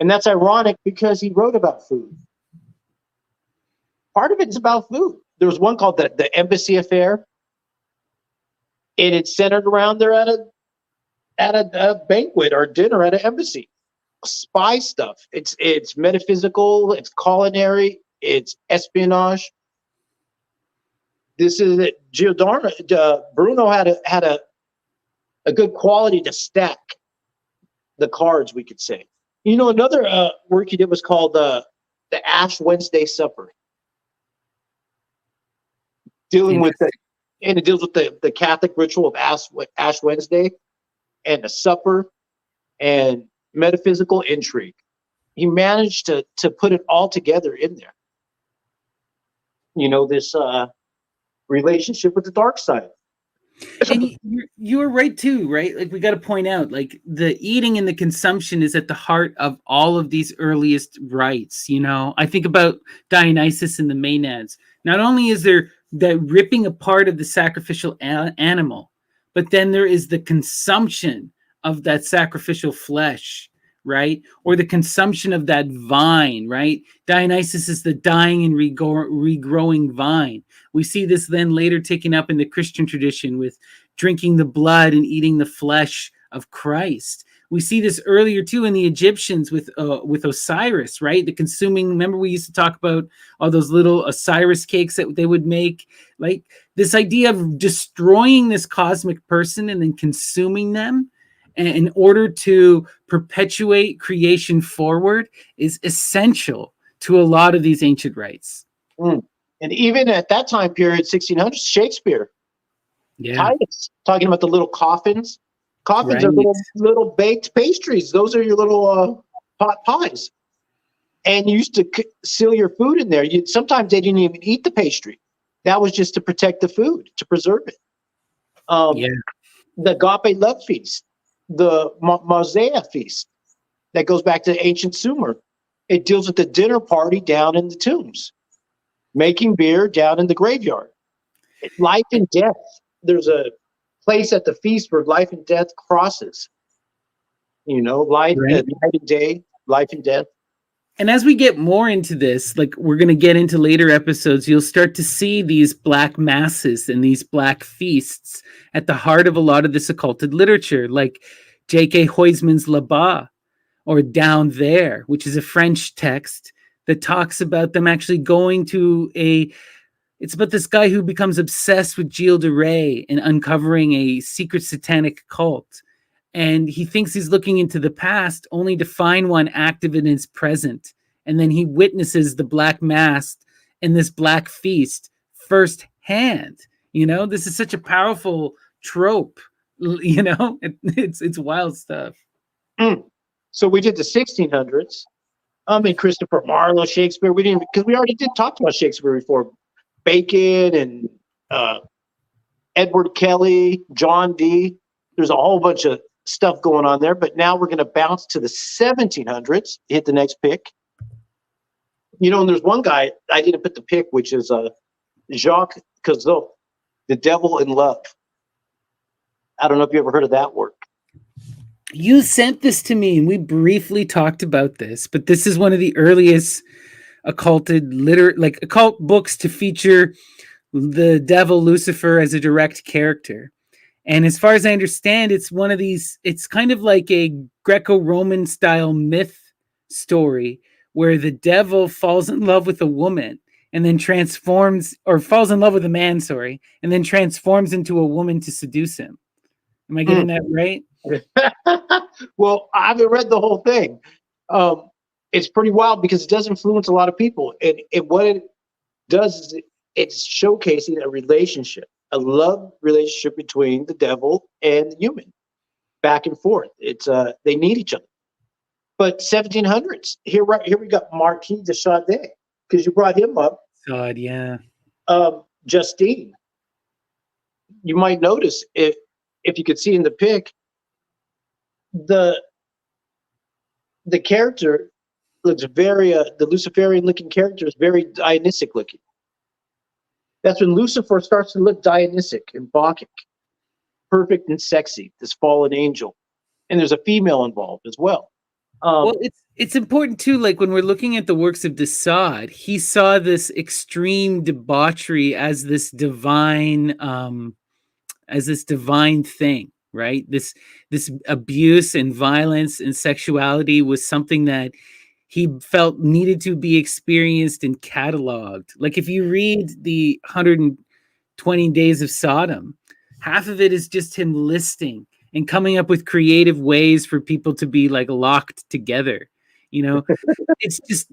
B: And that's ironic because he wrote about food. Part of it is about food. There was one called the Embassy Affair, and it's centered around they're at a banquet or dinner at an embassy. Spy stuff. It's metaphysical. It's culinary. It's espionage. This is it. Giordano Bruno had a good quality to stack the cards, we could say. You know, another work he did was called the Ash Wednesday Supper, dealing with it deals with the Catholic ritual of Ash Wednesday and the supper and metaphysical intrigue. He managed to put it all together in there. You know, this relationship with the dark side.
A: And you were right too, right? Like, we got to point out, like, the eating and the consumption is at the heart of all of these earliest rites. You know, I think about Dionysus and the Maenads. Not only is there the ripping apart of the sacrificial animal, but then there is the consumption of that sacrificial flesh, right? Or the consumption of that vine, right? Dionysus is the dying and regrowing vine. We see this then later taken up in the Christian tradition with drinking the blood and eating the flesh of Christ. We see this earlier too in the Egyptians with Osiris, right? The consuming. Remember, we used to talk about all those little Osiris cakes that they would make. Like, this idea of destroying this cosmic person and then consuming them in order to perpetuate creation forward is essential to a lot of these ancient rites.
B: And even at that time period, 1600s, Shakespeare, Titus, talking about the little coffins. Coffins are little baked pastries. Those are your little pot pies. And you used to seal your food in there. Sometimes they didn't even eat the pastry. That was just to protect the food, to preserve it. The Agape Love Feast, the Mosaic Feast, that goes back to ancient Sumer. It deals with the dinner party down in the tombs, making beer down in the graveyard. Life and death. There's a place at the feast where life and death crosses. You know, night and day, life and death.
A: And as we get more into this, like we're going to get into later episodes, you'll start to see these black masses and these black feasts at the heart of a lot of this occulted literature, like J.K. Huysman's La Bas, or Down There, which is a French text that talks about them actually going to it's about this guy who becomes obsessed with Gilles de Rais and uncovering a secret satanic cult. And he thinks he's looking into the past only to find one active in his present. And then he witnesses the Black Mass and this Black Feast firsthand. You know, this is such a powerful trope. You know, it's wild stuff.
B: So we did the 1600s. I mean, Christopher Marlowe, Shakespeare. We didn't, because we already did talk about Shakespeare before. Bacon and Edward Kelly, John Dee. There's a whole bunch of stuff going on there. But now we're going to bounce to the 1700s. Hit the next pick. You know, and there's one guy I didn't put the pick, which is Jacques Cazot, The Devil in Love. I don't know if you ever heard of that work.
A: You sent this to me, and we briefly talked about this. But this is one of the earliest occult books to feature the devil Lucifer as a direct character. And as far as I understand, it's one of these, it's kind of like a Greco-Roman style myth story where the devil falls in love with a woman and then falls in love with a man, and then transforms into a woman to seduce him. Am I getting that right?
B: Well, I haven't read the whole thing. It's pretty wild because it does influence a lot of people. And what it does is it's showcasing a relationship, a love relationship between the devil and the human, back and forth. It's they need each other. But 1700s, here we got Marquis de Sade, because you brought him up.
A: God, yeah.
B: Justine. You might notice if you could see in the pic, the character looks very, the Luciferian looking character is very Dionysic looking. That's when Lucifer starts to look Dionysic and Bacchic, perfect and sexy, this fallen angel. And there's a female involved as well.
A: Well, it's important too. Like when we're looking at the works of de Sade, he saw this extreme debauchery as this divine thing, right? This abuse and violence and sexuality was something that he felt needed to be experienced and cataloged. Like if you read the 120 Days of Sodom, half of it is just him listing and coming up with creative ways for people to be like locked together. You know, it's just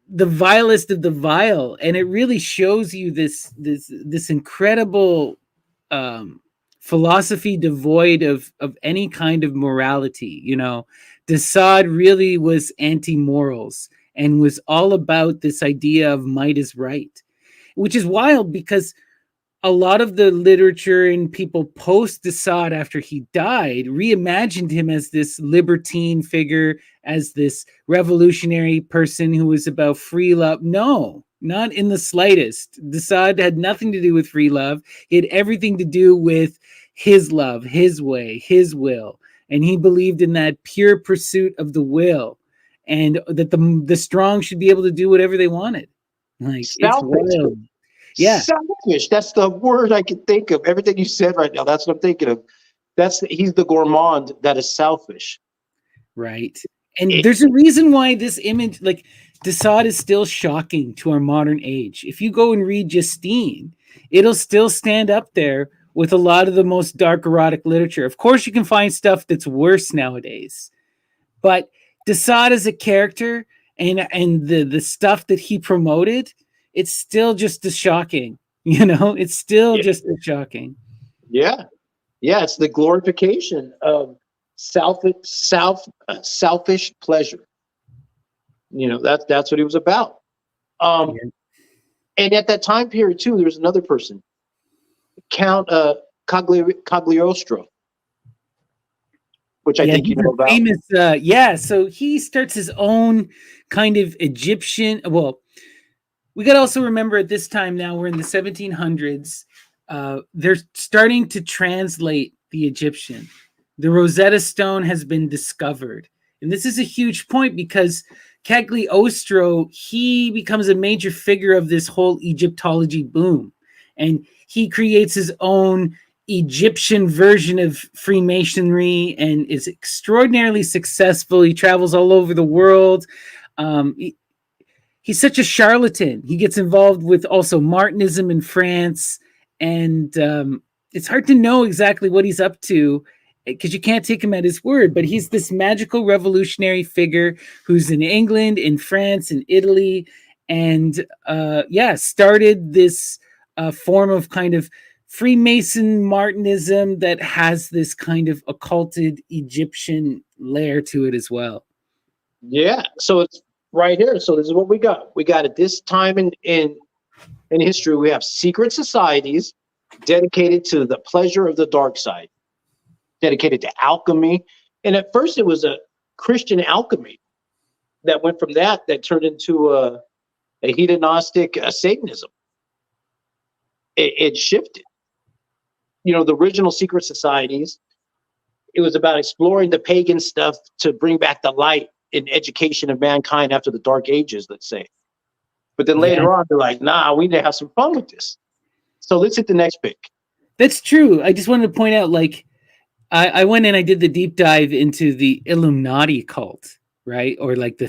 A: the vilest of the vile, and it really shows you this incredible philosophy devoid of any kind of morality. You know, de Sade really was anti-morals and was all about this idea of might is right, which is wild because a lot of the literature and people post de Sade after he died reimagined him as this libertine figure, as this revolutionary person who was about free love. No, not in the slightest. De Sade had nothing to do with free love. It had everything to do with his love, his way, his will. And he believed in that pure pursuit of the will, and that the strong should be able to do whatever they wanted. Like, it's wild. Yeah.
B: Selfish. That's the word I can think of. Everything you said right now, that's what I'm thinking of. He's the gourmand that is selfish.
A: Right. And there's a reason why this image, like de Sade, is still shocking to our modern age. If you go and read Justine, it'll still stand up there with a lot of the most dark erotic literature. Of course, you can find stuff that's worse nowadays. But de Sade as a character and the stuff that he promoted, it's still just as shocking, you know. It's still just as shocking.
B: Yeah, it's the glorification of selfish pleasure. You know, that's what he was about. And at that time period too, there was another person, Count Cagliostro, which I think you know about.
A: Famous, so he starts his own kind of Egyptian. Well, we got to also remember at this time now we're in the 1700s. They're starting to translate the Egyptian. The Rosetta Stone has been discovered. And this is a huge point because Cagliostro, he becomes a major figure of this whole Egyptology boom. And he creates his own Egyptian version of Freemasonry and is extraordinarily successful. He travels all over the world. He's such a charlatan. He gets involved with also Martinism in France. And it's hard to know exactly what he's up to because you can't take him at his word. But he's this magical revolutionary figure who's in England, in France, in Italy, and started this form of kind of Freemason Martinism that has this kind of occulted Egyptian layer to it as well.
B: Yeah, so it's right here. So this is what we got. We got at this time in history, we have secret societies dedicated to the pleasure of the dark side, dedicated to alchemy. And at first it was a Christian alchemy that went from that turned into a hedonistic Satanism. It shifted. You know, the original secret societies, it was about exploring the pagan stuff to bring back the light in education of mankind after the Dark Ages, let's say. But then later on, they're like, nah, we need to have some fun with this. So let's hit the next pick.
A: That's true. I just wanted to point out, like, I went and I did the deep dive into the Illuminati cult, right? Or like the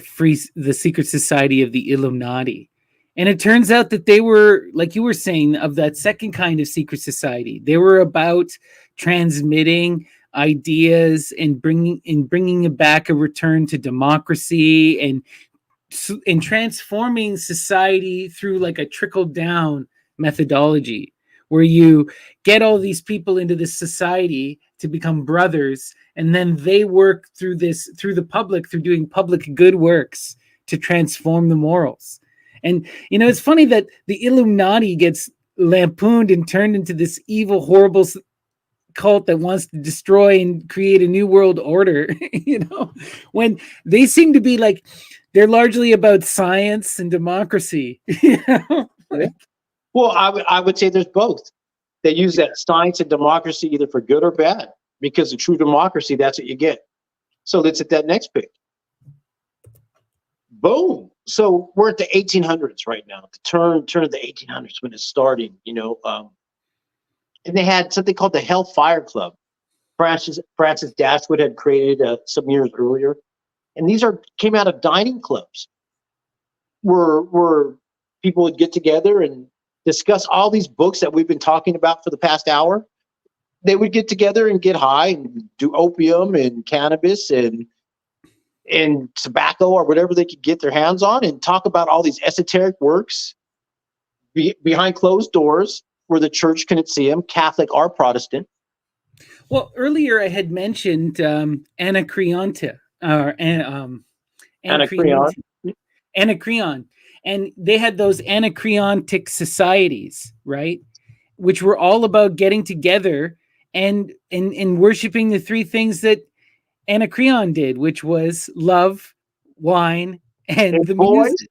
A: secret society of the Illuminati. And it turns out that they were, like you were saying, of that second kind of secret society. They were about transmitting ideas and bringing back a return to democracy and transforming society through like a trickle down methodology where you get all these people into this society to become brothers, and then they work through the public, through doing public good works to transform the morals. And, you know, it's funny that the Illuminati gets lampooned and turned into this evil, horrible cult that wants to destroy and create a new world order, you know, when they seem to be like, they're largely about science and democracy. You know?
B: Yeah. Well, I would say there's both. They use that science and democracy either for good or bad, because a true democracy, that's what you get. So let's hit that next pic. Boom. So we're at the 1800s right now, the turn of the 1800s when it's starting, and they had something called the Hellfire Club. Francis Dashwood had created some years earlier, and these came out of dining clubs, where people would get together and discuss all these books that we've been talking about for the past hour. They would get together and get high and do opium and cannabis and tobacco or whatever they could get their hands on, and talk about all these esoteric works behind closed doors where the church couldn't see them, Catholic or Protestant.
A: Well, earlier I had mentioned Anacreonte,
B: Anacreon.
A: Anacreon, and they had those Anacreontic societies, right? Which were all about getting together and worshiping the three things that Anacreon did, which was love, wine, and the music.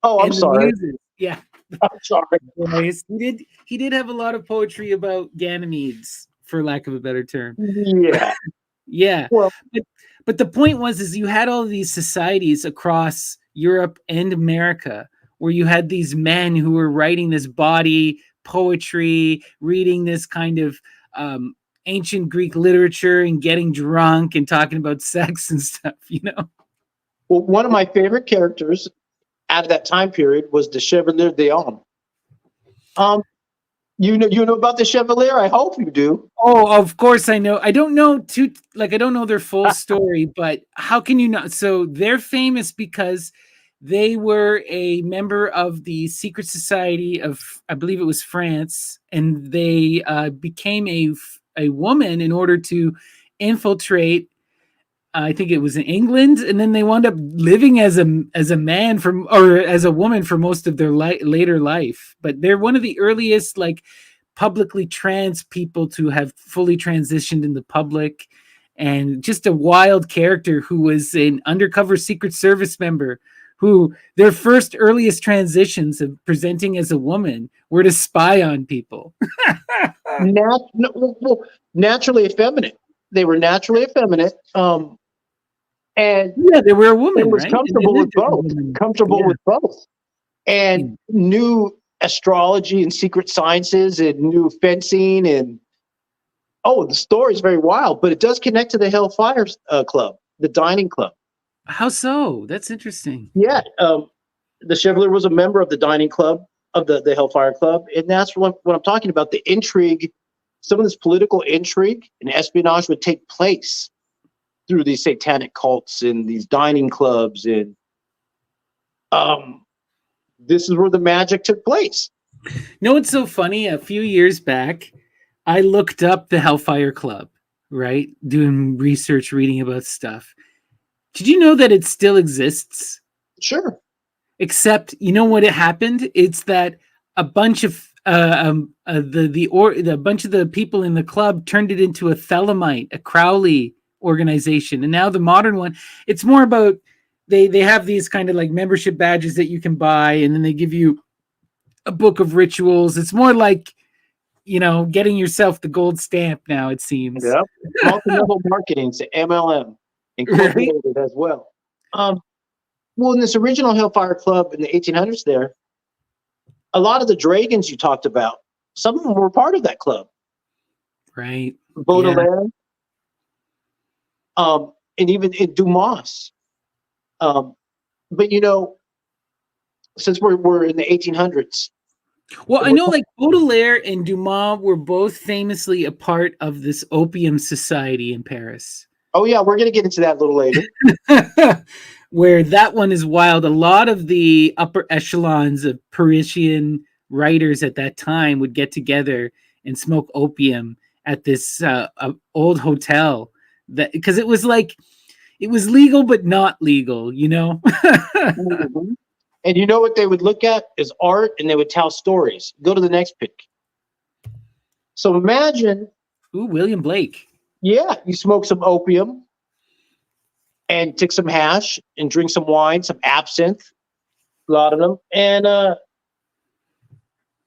B: Oh, I'm sorry.
A: Yeah.
B: I'm sorry.
A: Boys. He did have a lot of poetry about Ganymedes, for lack of a better term.
B: Yeah.
A: Yeah.
B: Well,
A: but the point is you had all these societies across Europe and America where you had these men who were writing this body poetry, reading this kind of ancient Greek literature and getting drunk and talking about sex and stuff,
B: Well, one of my favorite characters out of that time period was the Chevalier d'Eon. You know about the Chevalier? I hope you do.
A: Oh, of course I know. I don't know I don't know their full story, but how can you not? So they're famous because they were a member of the secret society of, I believe it was France, and they became a woman in order to infiltrate. I think it was in England, and then they wound up living as a man or as a woman for most of their later life. But they're one of the earliest publicly trans people to have fully transitioned in the public, and just a wild character who was an undercover Secret Service member who their first earliest transitions of presenting as a woman were to spy on people.
B: Naturally effeminate. They were naturally effeminate. And
A: yeah, they were a woman,
B: was
A: right?
B: comfortable with both. With both, and knew astrology and secret sciences, and knew fencing, and the story is very wild, but it does connect to the Hellfire Club, the dining club.
A: How so? That's interesting.
B: Yeah, the Chevalier was a member of the dining club of the Hellfire Club, and that's what I'm talking about. The intrigue, some of this political intrigue and espionage would take place through these satanic cults and these dining clubs, and this is where the magic took place.
A: It's so funny? A few years back, I looked up the Hellfire Club, right? Doing research, reading about stuff. Did you know that it still exists?
B: Sure.
A: Except, what happened? It's that a bunch of the bunch of the people in the club turned it into a Thelemite, a Crowley organization, and now the modern one, it's more about they have these kind of membership badges that you can buy, and then they give you a book of rituals. It's more like getting yourself the gold stamp now, it seems.
B: Yeah. Multi-level marketing, to MLM incorporated as well. Well, in this original Hellfire Club in the 1800s, there, a lot of the dragons you talked about, some of them were part of that club.
A: Right.
B: Baudelaire. Yeah. And even in Dumas. But since we're in the 1800s.
A: Well, I know Baudelaire and Dumas were both famously a part of this opium society in Paris.
B: Oh yeah, we're going to get into that a little later.
A: Where that one is wild. A lot of the upper echelons of Parisian writers at that time would get together and smoke opium at this old hotel, because it was it was legal but not legal,
B: Mm-hmm. And you know what they would look at is art, and they would tell stories. Go to the next pic. So imagine.
A: William Blake.
B: Yeah, you smoke some opium. and take some hash and drink some wine, some absinthe, a lot of them. And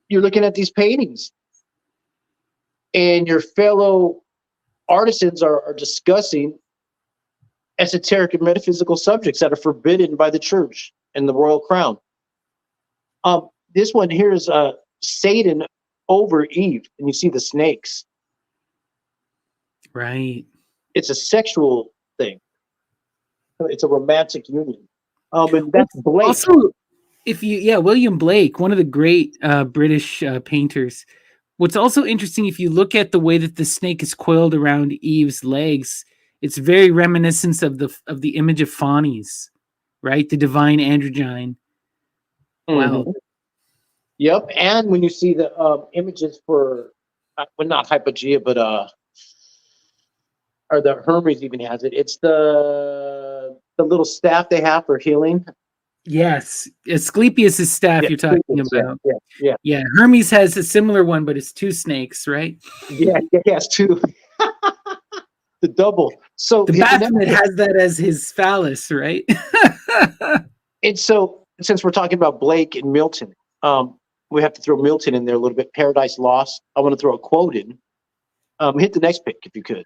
B: you're looking at these paintings, and your fellow artisans are discussing esoteric and metaphysical subjects that are forbidden by the church and the royal crown. This one here is Satan over Eve, and you see the snakes.
A: Right.
B: It's a sexual thing. It's a romantic union. And that's Blake.
A: Also, William Blake, one of the great British painters. What's also interesting, if you look at the way that the snake is coiled around Eve's legs, it's very reminiscent of the image of Faunis, right? The divine androgyne. Wow.
B: Mm-hmm. Yep. And when you see the images for, well, not Hypogea, but or the Hermes even has it. It's the little staff they have for healing.
A: Yes, Asclepius' staff you're talking about.
B: Yeah.
A: Hermes has a similar one, but it's two snakes, right?
B: Yeah, it's two. The double. So
A: the Baphomet has that as his phallus, right?
B: And so, since we're talking about Blake and Milton, we have to throw Milton in there a little bit. Paradise Lost. I want to throw a quote in. Hit the next pick if you could.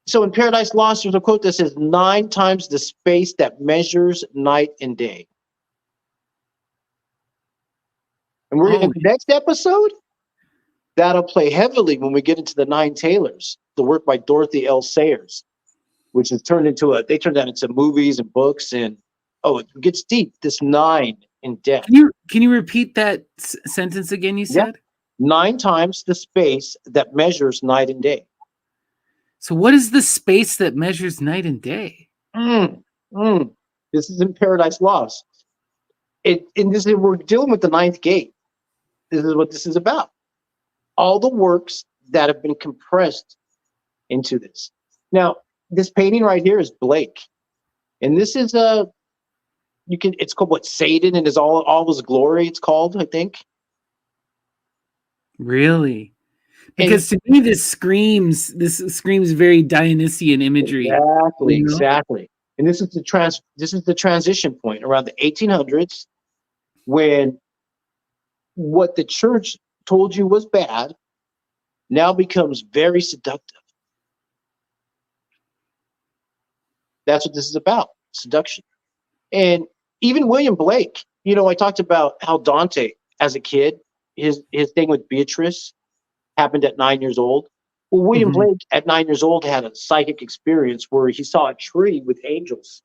B: So in Paradise Lost, there's a quote that says, 9 times the space that measures night and day. And we're in the next episode, that'll play heavily when we get into the 9 Tailors, the work by Dorothy L. Sayers, which is turned into they turned that into movies and books, and it gets deep. This 9 in depth.
A: Can you repeat that sentence again? You said
B: 9 times the space that measures night and day.
A: So what is the space that measures night and day?
B: This is in Paradise Lost. We're dealing with the 9th gate. This is what this is about. All the works that have been compressed into this. Now, this painting right here is Blake. And this is it's called Satan and is all his glory, it's called, I think.
A: Really? Because to me, this screams very Dionysian imagery.
B: Exactly. And this is the transition point around the 1800s, when what the church told you was bad now becomes very seductive. That's what this is about, seduction. And even William Blake, I talked about how Dante, as a kid, his thing with Beatrice happened at 9 years old. Well, William Blake at 9 years old had a psychic experience where he saw a tree with angels.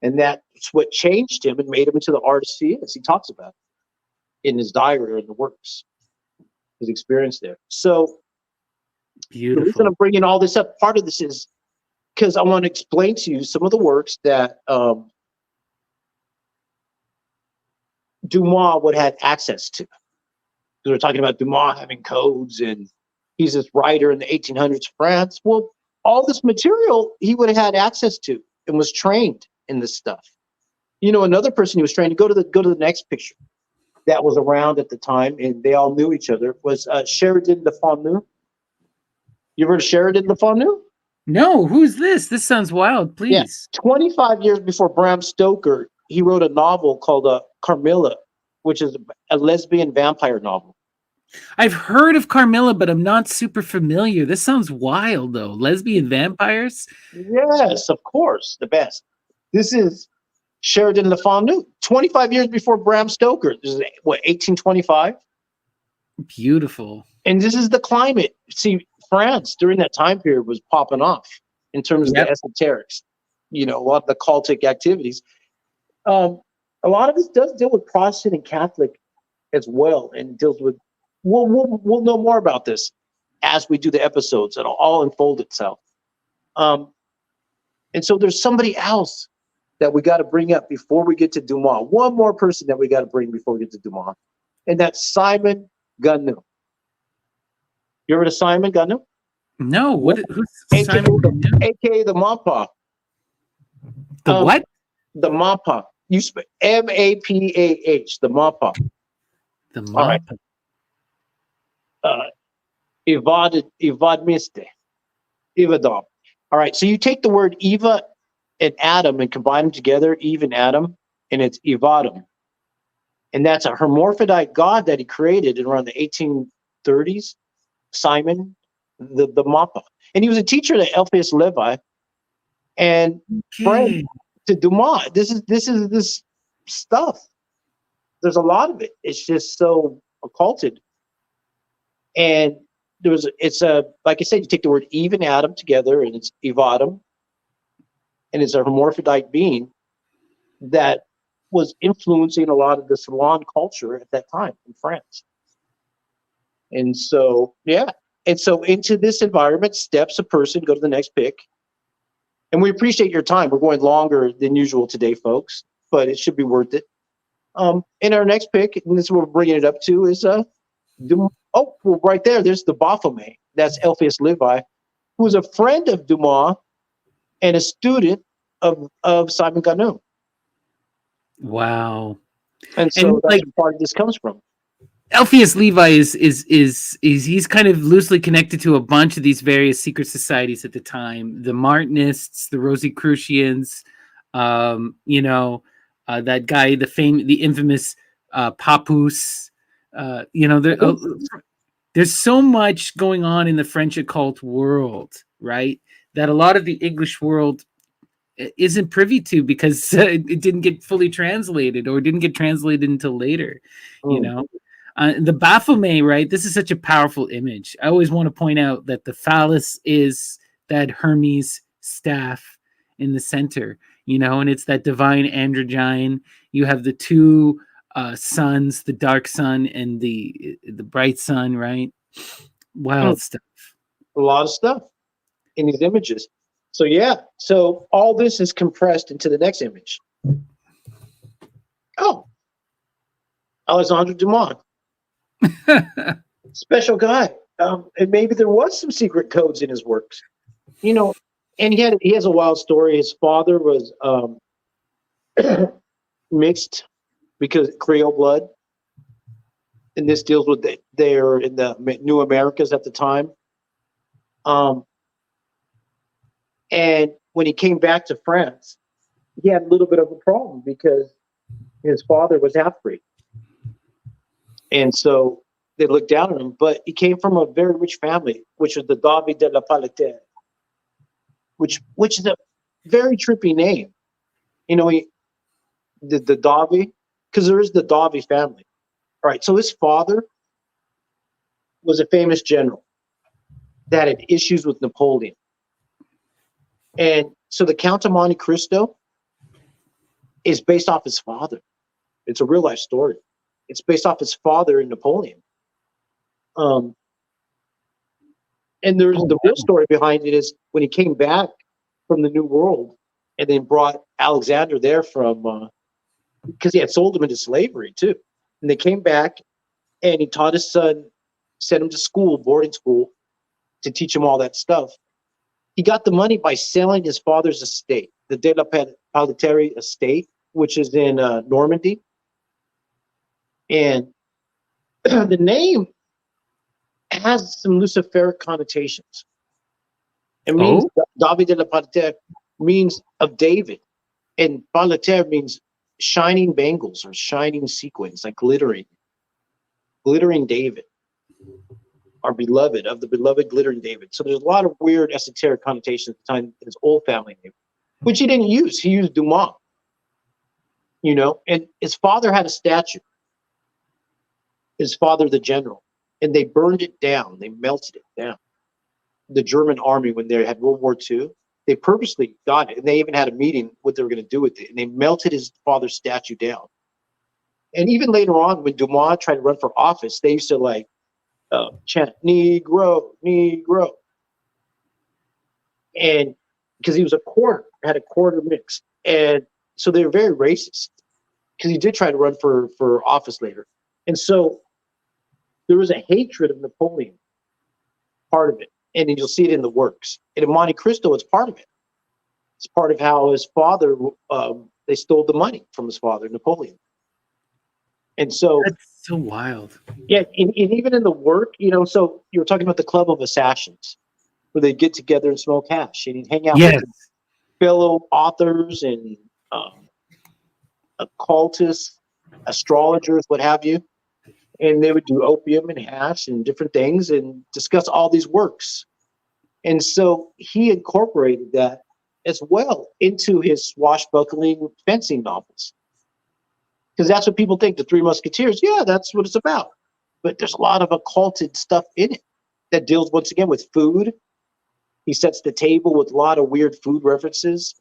B: And that's what changed him and made him into the artist he is. He talks about it in his diary or in the works, his experience there. So
A: beautiful.
B: The reason I'm bringing all this up, part of this is because I want to explain to you some of the works that Dumas would have access to. We're talking about Dumas having codes, and he's this writer in the 1800s France. Well, all this material he would have had access to and was trained in this stuff. Another person he was trained to go to the next picture that was around at the time, and they all knew each other, was Sheridan Le Fanu. You ever heard of Sheridan Le Fanu?
A: No, who's this? This sounds wild. Please.
B: Yeah. 25 years before Bram Stoker, he wrote a novel called Carmilla, which is a lesbian vampire novel.
A: I've heard of Carmilla, but I'm not super familiar. This sounds wild, though. Lesbian vampires?
B: Yes, of course. The best. This is Sheridan Le Fanu, 25 years before Bram Stoker. This is, 1825?
A: Beautiful.
B: And this is the climate. See, France during that time period was popping off in terms of the esoterics. A lot of the cultic activities. A lot of this does deal with Protestant and Catholic as well, and deals with. We'll know more about this as we do the episodes. It'll all unfold itself. And so there's somebody else that we got to bring up before we get to Dumas. One more person that we got to bring before we get to Dumas, and that's Simon Gunnu. You ever heard of Simon Gunnu?
A: No. Who's
B: Simon Gunnu? AKA the Mappa.
A: The what?
B: The Mappa. You spell Mapah. The Mappa.
A: The Mappa.
B: All right. Evadmiste. Evadom. All right, so you take the word Eva and Adam and combine them together, Eve and Adam, and it's Evadam. And that's a hermaphrodite god that he created in around the 1830s, Simon the Mappa. And he was a teacher to Elphias Levi and friend
A: Okay.
B: to Dumas. This stuff. There's a lot of it. It's just so occulted. And like I said, you take the word Eve and Adam together, and it's Evadam, and it's a hermaphrodite being that was influencing a lot of the salon culture at that time in France. And so, yeah. And so into this environment steps a person, go to the next pick. And we appreciate your time. We're going longer than usual today, folks, but it should be worth it. And our next pick, and this is what we're bringing it up to, is well, right there's the Baphomet. That's Elphias Levi, who was a friend of Dumas and a student of Simon Ganou.
A: Wow.
B: And so
A: And
B: that's
A: like
B: where part of this comes from.
A: Alpheus Levi is he's kind of loosely connected to a bunch of these various secret societies at the time, the Martinists, the Rosicrucians, that guy, the infamous Papus. There's so much going on in the French occult world, right? That a lot of the English world isn't privy to because it didn't get fully translated or didn't get translated until later, you know. The Baphomet, right? This is such a powerful image. I always want to point out that the phallus is that Hermes staff in the center, and it's that divine androgyne. You have the two suns, the dark sun and the bright sun, right? Wild stuff.
B: A lot of stuff in these images. So yeah, so all this is compressed into the next image. Oh, Alexandre Dumas. Special guy. And maybe there was some secret codes in his works. And he has a wild story. His father was mixed because Creole blood. And this deals with they're in the New Americas at the time. And when he came back to France, he had a little bit of a problem because his father was half-breed. And so they looked down on him, but he came from a very rich family, which was the Davi de la Palette, which is a very trippy name. The Davi, because there is the Davi family. All right, so his father was a famous general that had issues with Napoleon. And so the Count of Monte Cristo is based off his father. It's a real life story. It's based off his father and Napoleon. And there's the real story behind it is when he came back from the New World and then brought Alexander there from, because he had sold him into slavery too. And they came back and he taught his son, sent him to school, boarding school, to teach him all that stuff. He got the money by selling his father's estate, the De la Palette estate, which is in Normandy. And the name has some Luciferic connotations. It means David de la Palette means of David, and Palette means shining bangles or shining sequins, like glittering David, our beloved, of the beloved glittering David. So there's a lot of weird esoteric connotations at the time in his old family name, which he didn't use. He used Dumas, and his father had a statue. His father, the general, and they burned it down. They melted it down. The German army, when they had World War II, they purposely got it, and they even had a meeting what they were going to do with it, and they melted his father's statue down. And even later on, when Dumas tried to run for office, they used to chant "Negro, Negro," and because he was had a quarter mix, and so they were very racist. Because he did try to run for office later, and so there was a hatred of Napoleon, part of it. And then you'll see it in the works. And in Monte Cristo, it's part of it. It's part of how his father, they stole the money from his father, Napoleon. And so...
A: That's so wild.
B: Yeah, and even in the work, so you were talking about the Club of Assassins. where they get together and smoke hash, and he'd hang out with
A: Yes.
B: his fellow authors and occultists, astrologers, what have you. And they would do opium and hash and different things and discuss all these works. And so he incorporated that as well into his swashbuckling fencing novels. Because that's what people think, the Three Musketeers. Yeah, that's what it's about. But there's a lot of occulted stuff in it that deals, once again, with food. He sets the table with a lot of weird food references.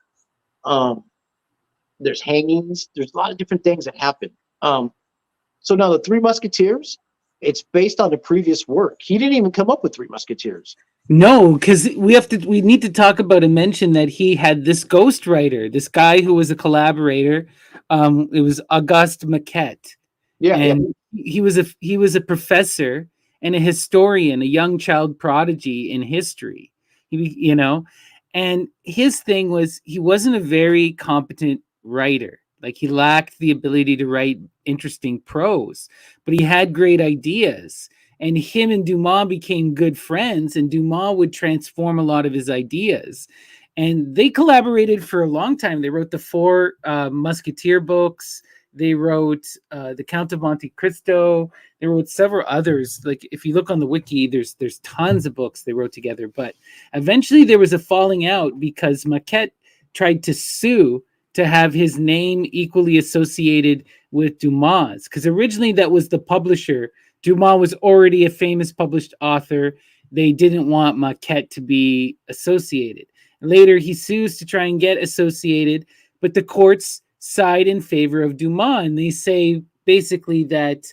B: There's hangings. There's a lot of different things that happen. So now the Three Musketeers, it's based on the previous work. He didn't even come up with Three Musketeers.
A: No, because we need to talk about and mention that he had this ghostwriter, this guy who was a collaborator. It was Auguste Maquette.
B: Yeah,
A: and he was a professor and a historian, a young child prodigy in history. And his thing was he wasn't a very competent writer. Like, he lacked the ability to write interesting prose, but he had great ideas. And him and Dumas became good friends, and Dumas would transform a lot of his ideas. And they collaborated for a long time. They wrote the four Musketeer books. They wrote the Count of Monte Cristo. They wrote several others. Like, if you look on the wiki, there's tons of books they wrote together. But eventually there was a falling out because Maquette tried to sue to have his name equally associated with Dumas. Because originally that was the publisher. Dumas was already a famous published author. They didn't want Maquette to be associated. Later, he sues to try and get associated, but the courts side in favor of Dumas, and they say basically that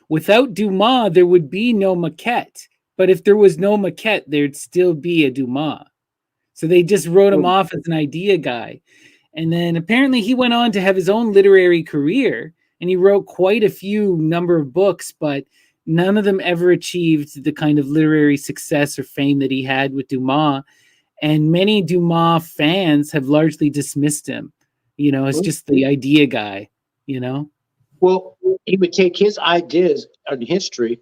A: without Dumas, there would be no Maquette. But if there was no Maquette, there'd still be a Dumas. So they just wrote him off as an idea guy. And then apparently he went on to have his own literary career, and he wrote quite a few number of books, but none of them ever achieved the kind of literary success or fame that he had with Dumas. And many Dumas fans have largely dismissed him, as just the idea guy,
B: Well, he would take his ideas on history,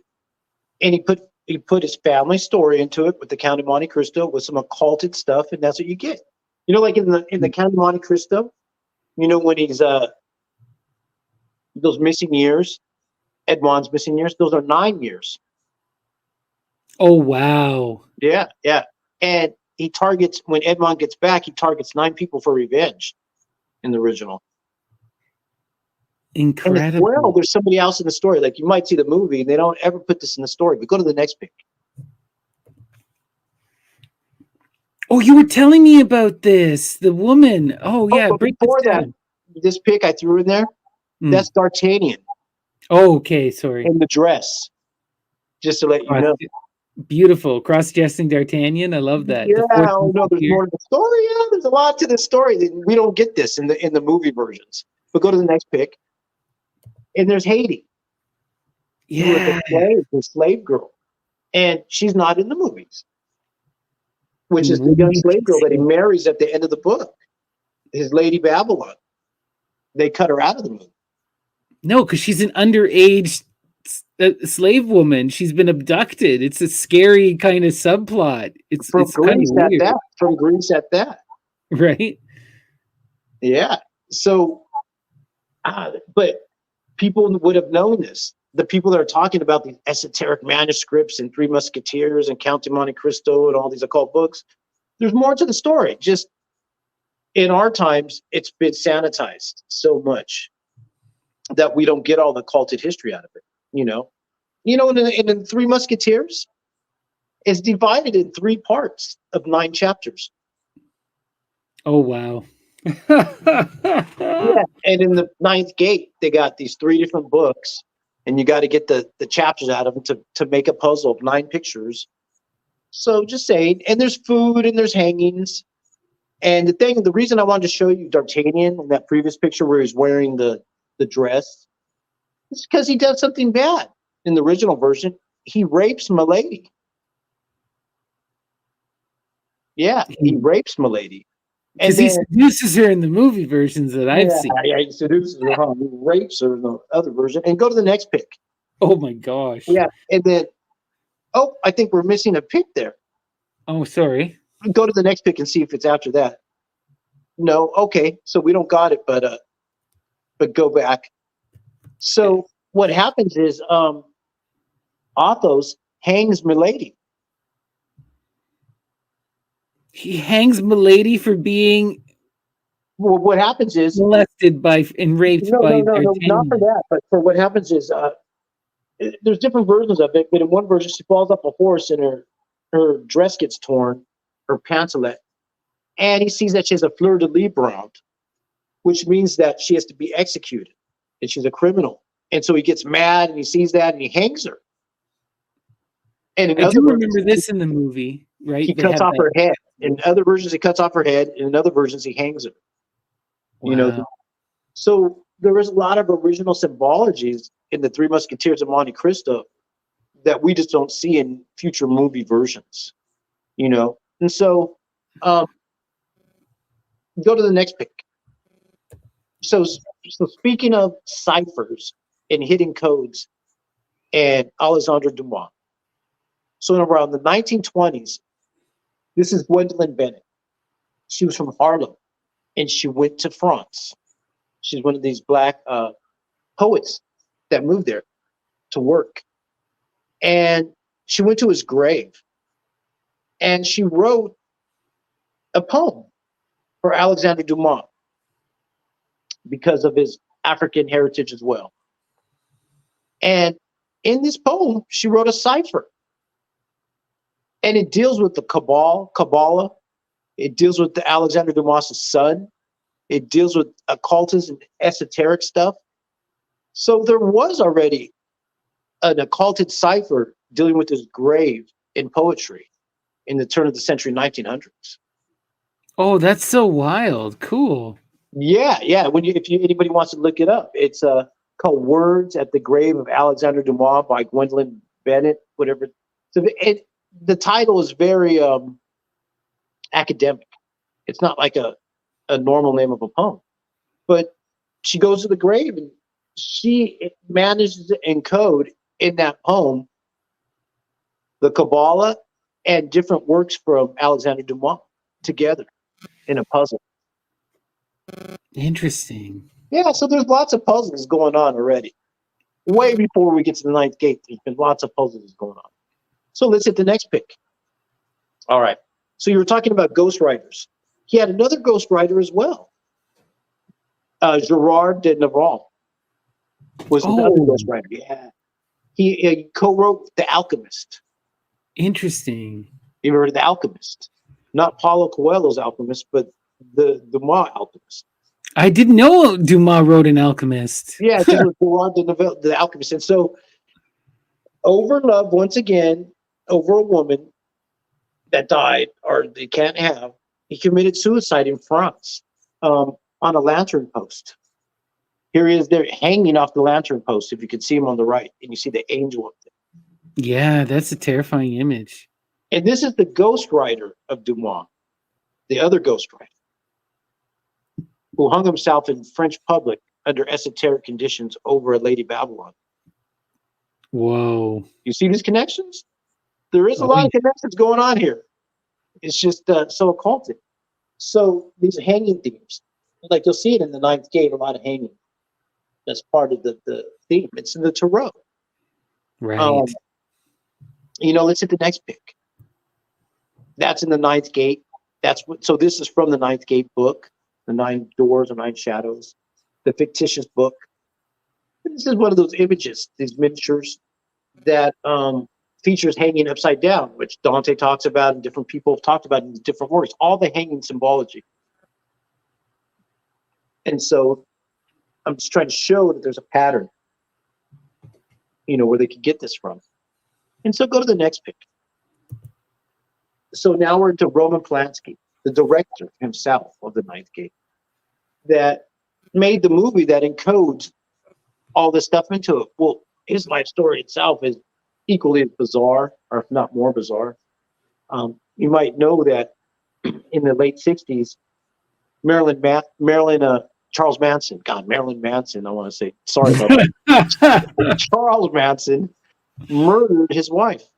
B: and he put his family story into it with the Count of Monte Cristo with some occulted stuff, and that's what you get. Like in the Count of Monte Cristo, when he's those missing years, Edmond's missing years, those are 9 years.
A: Oh, wow.
B: Yeah. And he targets, when Edmond gets back, he targets 9 people for revenge in the original.
A: Incredible.
B: And as well, there's somebody else in the story. Like, you might see the movie and they don't ever put this in the story, but go to the next pic.
A: Oh, you were telling me about this. The woman. Oh, yeah.
B: Before that, this pic I threw in there, that's D'Artagnan.
A: Oh, okay. Sorry.
B: In the dress. Just to let you know.
A: Beautiful. Cross-dressing D'Artagnan. I love that.
B: Yeah, there's more to the story. Yeah, there's a lot to the story. We don't get this in the movie versions. But go to the next pic. And there's Haiti.
A: Yeah.
B: The slave girl. And she's not in the movies. Which is the young slave girl that he marries at the end of the book. His Lady Babylon. They cut her out of the movie.
A: No, because she's an underage slave woman. She's been abducted. It's a scary kind of subplot. It's kind of weird.
B: From Greece at that.
A: Right?
B: Yeah. So, but people would have known this. The people that are talking about these esoteric manuscripts and Three Musketeers and Count of Monte Cristo and all these occult books, there's more to the story. Just in our times, it's been sanitized so much that we don't get all the occulted history out of it. In the Three Musketeers, it's divided in 3 parts of 9 chapters.
A: Oh, wow.
B: Yeah. And in the 9th Gate, they got these 3 different books, and you got to get the chapters out of them to make a puzzle of 9 pictures. So just saying, and there's food and there's hangings. And the reason I wanted to show you D'Artagnan in that previous picture where he's wearing the dress, is because he does something bad in the original version. He rapes Milady. Yeah, he rapes Milady.
A: Because he seduces her in the movie versions that I've seen.
B: Yeah, he seduces her. He rapes her in the other version. And go to the next pic.
A: Oh, my gosh.
B: Yeah, and then, I think we're missing a pic there.
A: Oh, sorry.
B: Go to the next pick and see if it's after that. No, okay, so we don't got it, but go back. So what happens is Athos hangs Milady.
A: He hangs Milady for being
B: Well, what happens is
A: molested by and raped by
B: no, not for
A: D'Artagnan.
B: that, but for what happens is there's different versions of it, but in one version she falls off a horse and her dress gets torn, her pantsulet, and he sees that she has a fleur de lis around, which means that she has to be executed and she's a criminal. And so he gets mad and he sees that and he hangs her. And in
A: I
B: other
A: do
B: versions,
A: remember this in the movie, right?
B: he
A: They
B: cuts
A: have
B: off
A: that.
B: her head. In other versions, he cuts off her head. In other versions, he hangs her. You know,
A: Wow.
B: so there is a lot of original symbologies in the Three Musketeers of Monte Cristo that we just don't see in future movie versions. You know, and so go to the next pick. So speaking of ciphers and hidden codes, and Alexandre Dumas. So around the 1920s, this is Gwendolyn Bennett. She was from Harlem, and she went to France. She's one of these black poets that moved there to work. And she went to his grave, and she wrote a poem for Alexandre Dumas because of his African heritage as well. And in this poem, she wrote a cipher. And it deals with the Kabbalah. It deals with the Alexandre Dumas' son. It deals with occultism and esoteric stuff. So there was already an occulted cipher dealing with his grave in poetry in the turn of the century 1900s.
A: Oh, that's so wild. Cool.
B: Yeah. When if anybody wants to look it up, it's called "Words at the Grave of Alexandre Dumas" by Gwendolyn Bennett. Whatever. So the title is very academic. It's not like a normal name of a poem, but she goes to the grave and she manages to encode in that poem the Kabbalah and different works from Alexandre Dumas together in a puzzle.
A: Interesting.
B: Yeah, so there's lots of puzzles going on already. Way before we get to the ninth gate, there's been lots of puzzles going on. So let's hit the next pick. All right. So you were talking about ghostwriters. He had another ghostwriter as well. Gerard de Nerval was another
A: Oh,
B: ghostwriter. Yeah. He co-wrote The Alchemist.
A: interesting.
B: You remember The Alchemist? Not Paulo Coelho's Alchemist, but the Dumas Alchemist.
A: I didn't know Dumas wrote an Alchemist.
B: Yeah, his name was Gerard de Nerval, The Alchemist. And so over love, once again, over a woman that died or they can't have, he committed suicide in France on a lantern post. Here he is there hanging off the lantern post, if you can see him on the right, and you see the angel up there.
A: Yeah, that's a terrifying image.
B: And this is the ghostwriter of Dumas, the other ghostwriter, who hung himself in French public under esoteric conditions over at Lady Babylon.
A: Whoa.
B: You see these connections? There is a lot of connections going on here. It's just so occultic. So these hanging themes, like you'll see it in the ninth gate, a lot of hanging. That's part of the theme. It's in the Tarot.
A: Right.
B: Let's hit the next pick. That's in the ninth gate. So this is from the ninth gate book, the 9 doors or 9 shadows, the fictitious book. This is one of those images, these miniatures that features hanging upside down, which Dante talks about and different people have talked about in different works, all the hanging symbology. And so I'm just trying to show that there's a pattern, where they could get this from. And so go to the next pick. So now we're into Roman Polanski, the director himself of the Ninth Gate, that made the movie that encodes all this stuff into it. Well, his life story itself is equally as bizarre, or if not more bizarre. You might know that in the late 60s, Charles Manson, Marilyn Manson, I want to say, sorry about that. Charles Manson murdered his wife.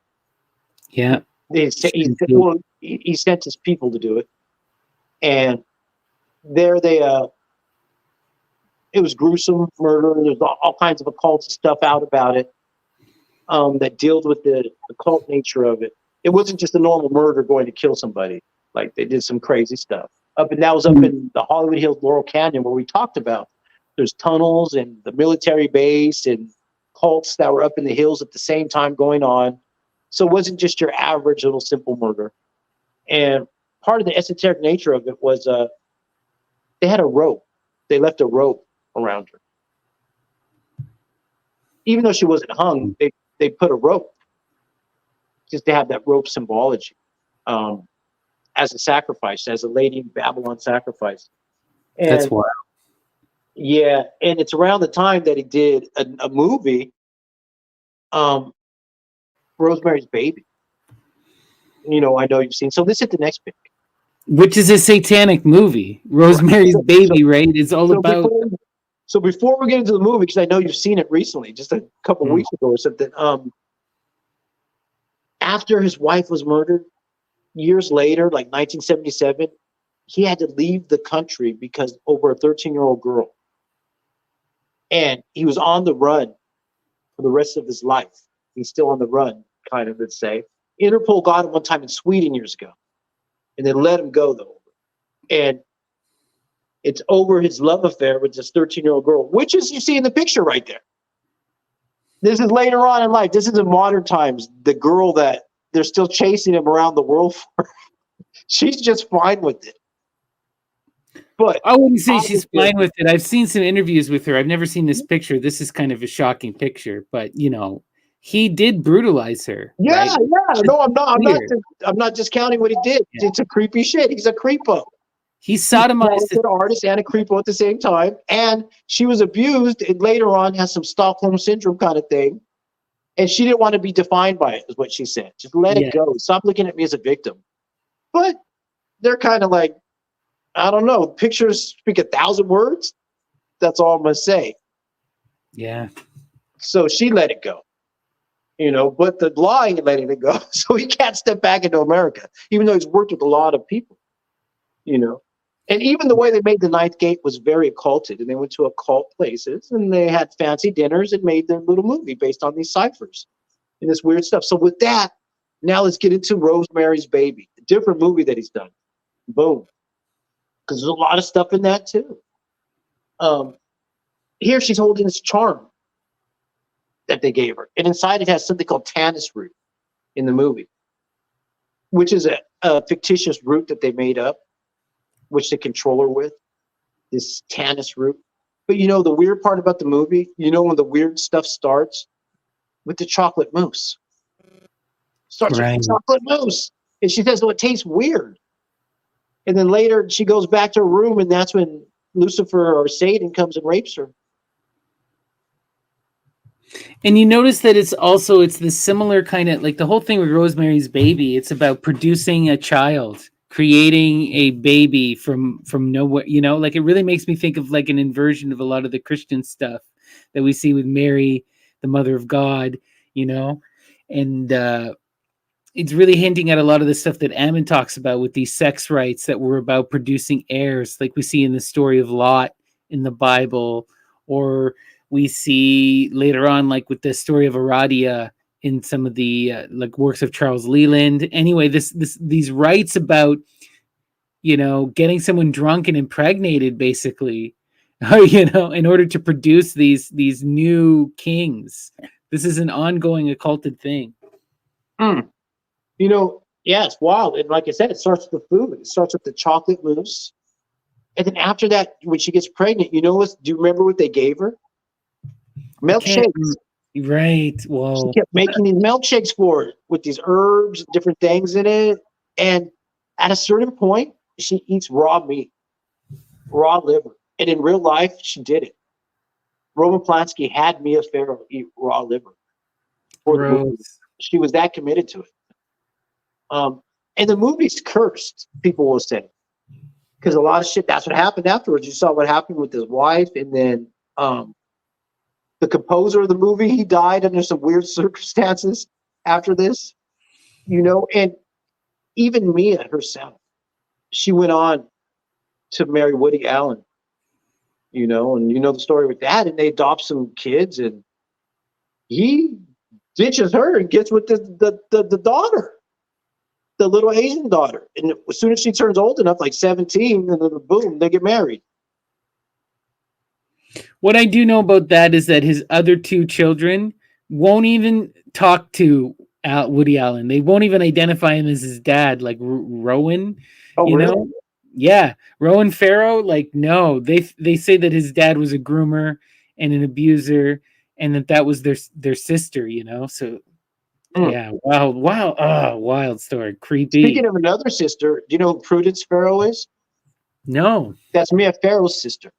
A: Yeah.
B: He sent his people to do it, and there they it was gruesome murder. There's all kinds of occult stuff out about it that deals with the occult nature of it. It wasn't just a normal murder going to kill somebody. Like, they did some crazy stuff. That was up in the Hollywood Hills, Laurel Canyon, where we talked about. There's tunnels and the military base and cults that were up in the hills at the same time going on. So it wasn't just your average little simple murder. And part of the esoteric nature of it was they had a rope. They left a rope around her. Even though she wasn't hung, they put a rope just to have that rope symbology as a sacrifice, as a Lady in Babylon sacrifice. And
A: That's wild.
B: yeah, and it's around the time that he did a movie, Rosemary's Baby. I know you've seen. So let's hit the next pick.
A: Which is a satanic movie. Rosemary's Baby, right? It's all about.
B: Before we get into the movie, because I know you've seen it recently, just a couple weeks ago or something. After his wife was murdered, years later, like 1977, he had to leave the country because over a 13-year-old girl. And he was on the run for the rest of his life. He's still on the run, kind of, let's say. Interpol got him one time in Sweden years ago, and they let him go, though. And it's over his love affair with this 13-year-old girl, which is, you see in the picture right there. This is later on in life. This is in modern times. The girl that they're still chasing him around the world for, she's just fine with it. But
A: I wouldn't say she's fine with it. I've seen some interviews with her. I've never seen this picture. This is kind of a shocking picture, but he did brutalize her.
B: Yeah,
A: right?
B: yeah. No, I'm not discounting what he did. Yeah. It's a creepy shit. He's a creepo.
A: He sodomized
B: an artist and a creepo at the same time. And she was abused, and later on has some Stockholm syndrome kind of thing. And she didn't want to be defined by it, is what she said. Just let it go. Stop looking at me as a victim. But they're kind of like, I don't know. Pictures speak 1,000 words. That's all I'm going to say.
A: Yeah.
B: So she let it go. But the law ain't letting it go. So he can't step back into America, even though he's worked with a lot of people. And even the way they made the Ninth Gate was very occulted. And they went to occult places, and they had fancy dinners and made their little movie based on these ciphers and this weird stuff. So with that, now let's get into Rosemary's Baby, a different movie that he's done. Boom. Because there's a lot of stuff in that too. Here she's holding this charm that they gave her. And inside it has something called tannis root in the movie, which is a fictitious root that they made up, which they control her with, this tannis root. But the weird part about the movie, when the weird stuff starts? With the chocolate mousse. Starts with the chocolate mousse. And she says, it tastes weird. And then later she goes back to her room, and that's when Lucifer or Sade comes and rapes her.
A: And you notice that it's the similar kind of, like the whole thing with Rosemary's Baby, it's about producing a child, creating a baby from nowhere, like it really makes me think of like an inversion of a lot of the Christian stuff that we see with Mary, the mother of God, and it's really hinting at a lot of the stuff that Ammon talks about with these sex rites that were about producing heirs, like we see in the story of Lot in the Bible, or we see later on, like with the story of Aradia in some of the like works of Charles Leland. Anyway, these rites about, getting someone drunk and impregnated, basically, in order to produce these new kings. This is an ongoing occulted thing.
B: It's wild. And like I said, it starts with the food. It starts with the chocolate mousse. And then after that, when she gets pregnant, do you remember what they gave her? Milkshakes.
A: Right. Well,
B: she kept making these milkshakes for her with these herbs, different things in it. And at a certain point, she eats raw meat, raw liver. And in real life, she did it. Roman Polanski had Mia Farrow eat raw liver for the movie. She was that committed to it. And the movie's cursed, people will say, because a lot of shit, that's what happened afterwards. You saw what happened with his wife, and then the composer of the movie, he died under some weird circumstances after this. And even Mia herself, she went on to marry Woody Allen, and the story with that, and they adopt some kids, and he ditches her and gets with the daughter, the little Asian daughter. And as soon as she turns old enough, like 17, and then boom, they get married.
A: What I do know about that is that his other two children won't even talk to Woody Allen. They won't even identify him as his dad, like Rowan.
B: Oh,
A: you
B: really?
A: know, yeah, Rowan Farrow. Like, no, they say that his dad was a groomer and an abuser, and that was their sister. So yeah, wild story, creepy.
B: Speaking of another sister, do you know who Prudence Farrow is?
A: No.
B: That's Mia Farrow's sister.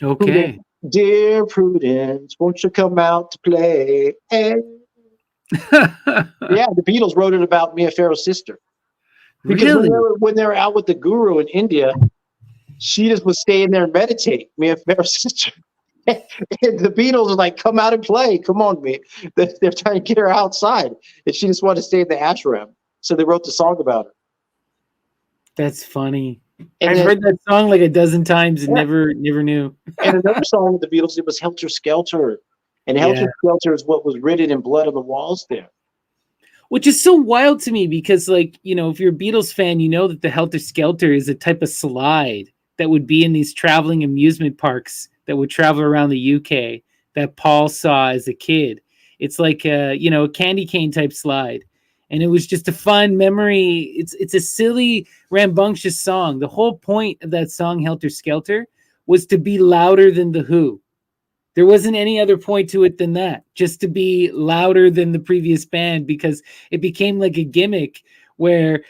A: Okay.
B: Dear Prudence, won't you come out to play? Hey. Yeah, the Beatles wrote it about Mia Farrow's sister. Because
A: really?
B: when they were out with the guru in India, she just would stay in there and meditate, Mia Farrow's sister. And the Beatles are like, come out and play. Come on, me. They're trying to get her outside. And she just wanted to stay in the ashram. So they wrote the song about her.
A: That's funny. I've heard that song like a dozen times and never knew.
B: And another song with the Beatles, it was Helter Skelter. And Helter Skelter is what was written in blood on the walls there.
A: Which is so wild to me because, like, if you're a Beatles fan, you know that the Helter Skelter is a type of slide that would be in these traveling amusement parks that would travel around the UK that Paul saw as a kid. It's like a candy cane type slide. And it was just a fun memory. It's a silly, rambunctious song. The whole point of that song, Helter Skelter, was to be louder than The Who. There wasn't any other point to it than that, just to be louder than the previous band, because it became like a gimmick where,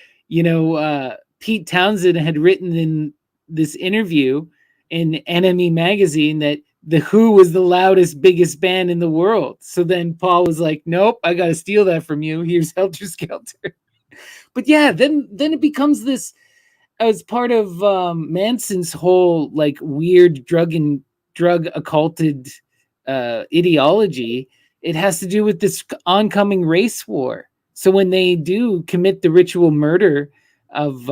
A: Pete Townsend had written in this interview in Enemy magazine that The Who was the loudest, biggest band in the world. So then Paul was like, nope, I got to steal that from you. Here's Helter Skelter. But yeah, then it becomes this as part of Manson's whole like weird drug occulted ideology. It has to do with this oncoming race war. So when they do commit the ritual murder of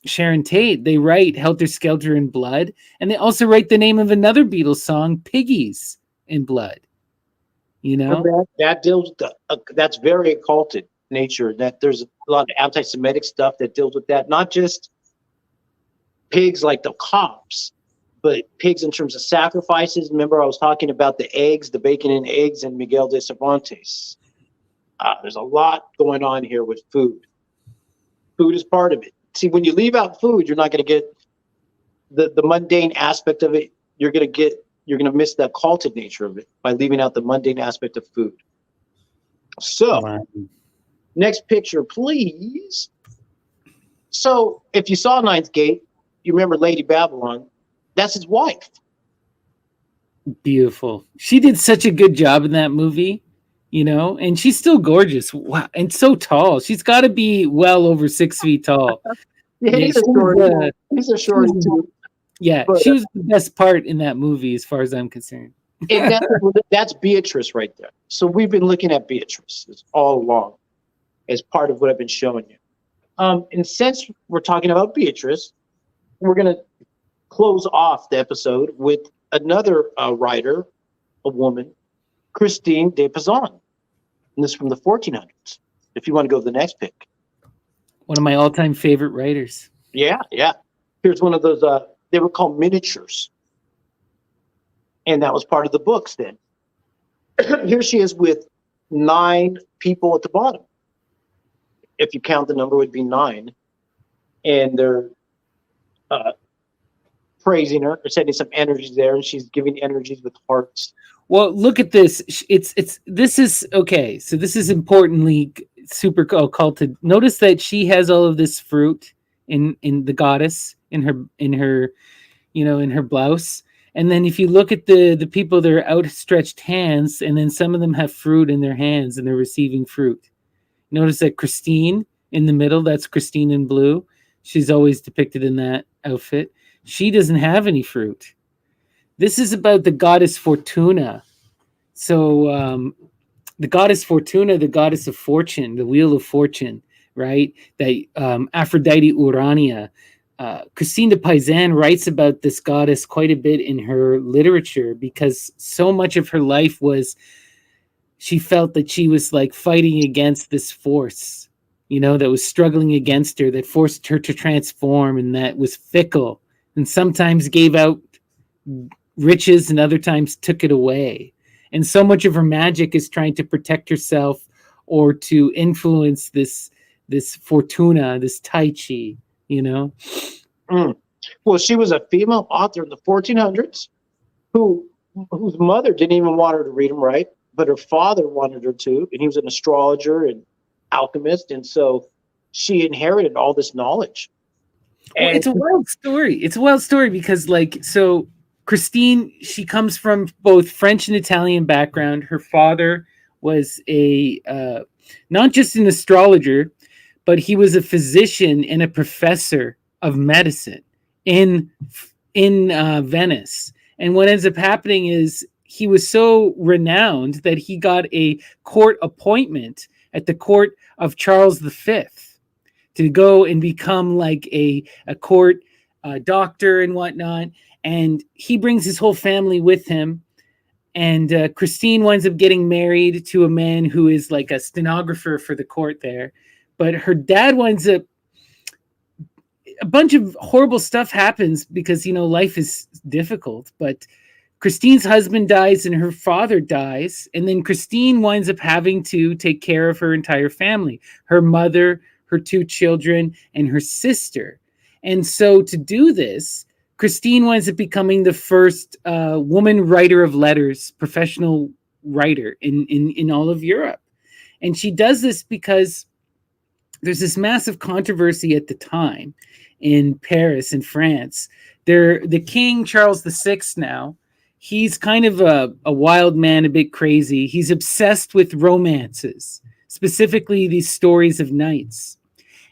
A: Sharon Tate, they write Helter Skelter in blood, and they also write the name of another Beatles song, Piggies in blood.
B: That deals with that's very occulted nature. That there's a lot of anti-Semitic stuff that deals with that, not just pigs like the cops, but pigs in terms of sacrifices. Remember, I was talking about the eggs, the bacon and eggs, and Miguel de Cervantes. There's a lot going on here with food. Food is part of it. See, when you leave out food, you're not going to get the mundane aspect of it. You're going to miss the occulted nature of it by leaving out the mundane aspect of food. So, Next picture, please. So, if you saw Ninth Gate, you remember Lady Babylon. That's his wife.
A: Beautiful. She did such a good job in that movie, and she's still gorgeous. Wow, and so tall. She's got to be well over 6 feet tall.
B: Yeah, he's a short too.
A: Yeah, she was the best part in that movie, as far as I'm concerned.
B: And that's Beatrice right there. So we've been looking at Beatrice all along as part of what I've been showing you. And since we're talking about Beatrice, we're going to close off the episode with another writer, a woman, Christine de Pizan. And this is from the 1400s. If you want to go to the next pic.
A: One of my all-time favorite writers.
B: Yeah. Here's one of those, they were called miniatures. And that was part of the books then. Here she is with 9 people at the bottom. If you count the number, it would be 9. And they're praising her, or sending some energies there, and she's giving energies with hearts.
A: Well, look at this. This is okay. So this is importantly super occulted. Notice that she has all of this fruit in the goddess in her blouse. And then if you look at the people, their outstretched hands, and then some of them have fruit in their hands and they're receiving fruit. Notice that Christine in the middle, that's Christine in blue. She's always depicted in that outfit. She doesn't have any fruit. This is about the goddess Fortuna. So the goddess Fortuna, the goddess of fortune, the wheel of fortune, right? That Aphrodite Urania. Christine de Pizan writes about this goddess quite a bit in her literature, because so much of her life was, she felt that she was like fighting against this force, that was struggling against her, that forced her to transform, and that was fickle, and sometimes gave out riches and other times took it away. And so much of her magic is trying to protect herself or to influence this Fortuna, this Tai Chi,
B: Well, she was a female author in the 1400s whose mother didn't even want her to read and write, but her father wanted her to, and he was an astrologer and alchemist, and so she inherited all this knowledge.
A: Well,
B: And
A: it's a wild story. It's a wild story because, so Christine, she comes from both French and Italian background. Her father was a not just an astrologer, but he was a physician and a professor of medicine in Venice. And what ends up happening is he was so renowned that he got a court appointment at the court of Charles V to go and become like a court doctor and whatnot. And he brings his whole family with him. And Christine winds up getting married to a man who is like a stenographer for the court there. But her dad winds up, a bunch of horrible stuff happens because, life is difficult. But Christine's husband dies and her father dies. And then Christine winds up having to take care of her entire family, her mother, her two children, and her sister. And so to do this, Christine winds up becoming the first woman writer of letters, professional writer in all of Europe. And she does this because there's this massive controversy at the time in Paris, in France. The King, Charles VI now, he's kind of a wild man, a bit crazy. He's obsessed with romances, specifically these stories of knights.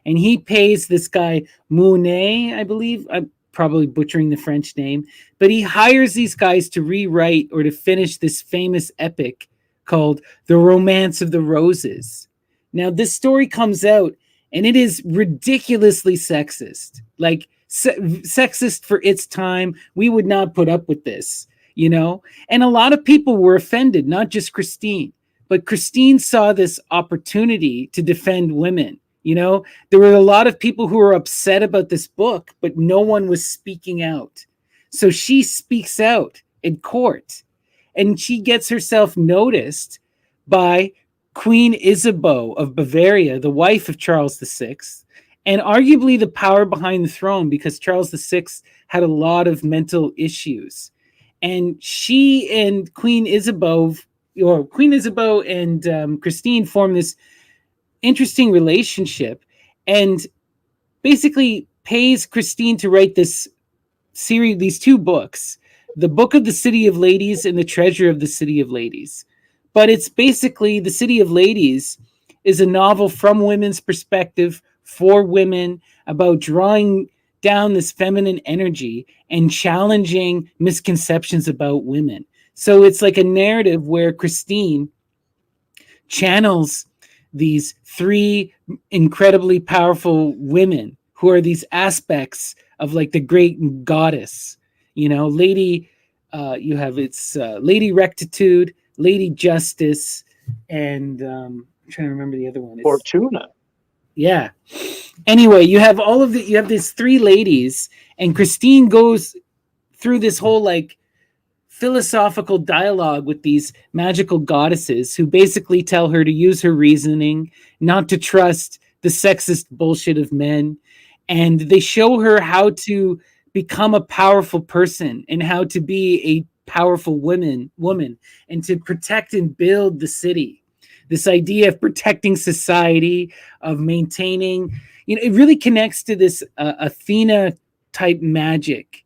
A: And he pays this guy, Monet, I believe. I'm probably butchering the French name. But he hires these guys to rewrite or to finish this famous epic called The Romance of the Roses. Now, this story comes out, and it is ridiculously sexist. Like, sexist for its time. We would not put up with this, And a lot of people were offended, not just Christine. But Christine saw this opportunity to defend women. There were a lot of people who were upset about this book, but no one was speaking out. So she speaks out in court, and she gets herself noticed by Queen Isabeau of Bavaria, the wife of Charles VI, and arguably the power behind the throne, because Charles VI had a lot of mental issues. And she and Queen Isabeau and Christine form this interesting relationship, and basically pays Christine to write this series, these two books, the Book of the City of Ladies and the Treasure of the City of Ladies. But it's basically, the City of Ladies is a novel from women's perspective for women about drawing down this feminine energy and challenging misconceptions about women. So it's like a narrative where Christine channels these three incredibly powerful women who are these aspects of like the great goddess, Lady, you have Lady Rectitude, Lady Justice, and I'm trying to remember the other one.
B: Fortuna.
A: Yeah. Anyway, you have these three ladies, and Christine goes through this whole like philosophical dialogue with these magical goddesses who basically tell her to use her reasoning, not to trust the sexist bullshit of men. And they show her how to become a powerful person and how to be a powerful woman, and to protect and build the city. This idea of protecting society, of maintaining, it really connects to this Athena type magic.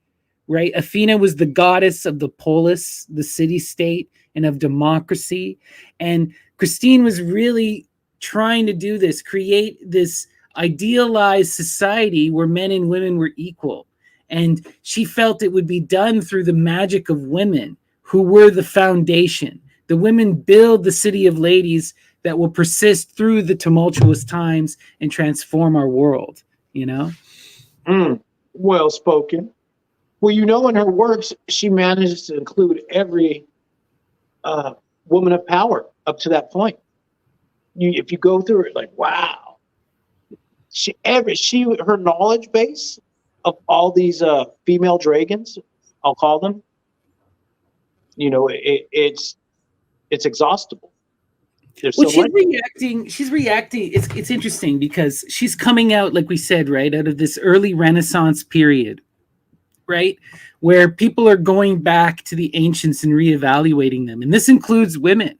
A: Right? Athena was the goddess of the polis, the city-state, and of democracy. And Christine was really trying to do this, create this idealized society where men and women were equal. And she felt it would be done through the magic of women, who were the foundation. The women build the city of ladies that will persist through the tumultuous times and transform our world, you know?
B: Well spoken. Well, in her works, she manages to include every woman of power up to that point. If you go through it, like, wow. Her knowledge base of all these female dragons, I'll call them, it's exhaustible. There's
A: Well,
B: so much.
A: she's reacting. It's interesting because she's coming out, like we said, right, out of this early Renaissance period, right, where people are going back to the ancients and reevaluating them. And this includes women.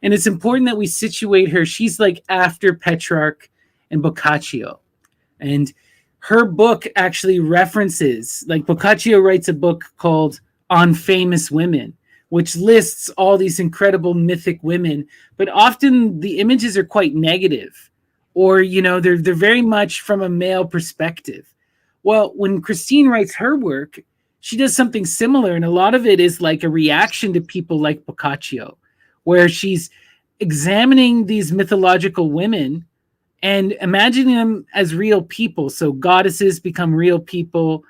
A: And it's important that we situate her. She's like after Petrarch and Boccaccio. And her book actually references, like Boccaccio writes a book called On Famous Women, which lists all these incredible mythic women, but often the images are quite negative, or they're very much from a male perspective. Well, when Christine writes her work, she does something similar, and a lot of it is like a reaction to people like Boccaccio, where she's examining these mythological women and imagining them as real people. So goddesses become real people.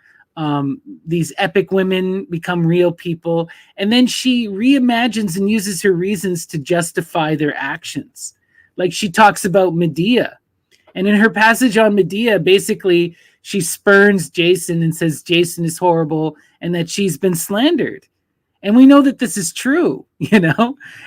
A: These epic women become real people. And then she reimagines and uses her reasons to justify their actions. Like she talks about Medea. And in her passage on Medea, basically, she spurns Jason and says Jason is horrible and that she's been slandered. And we know that this is true,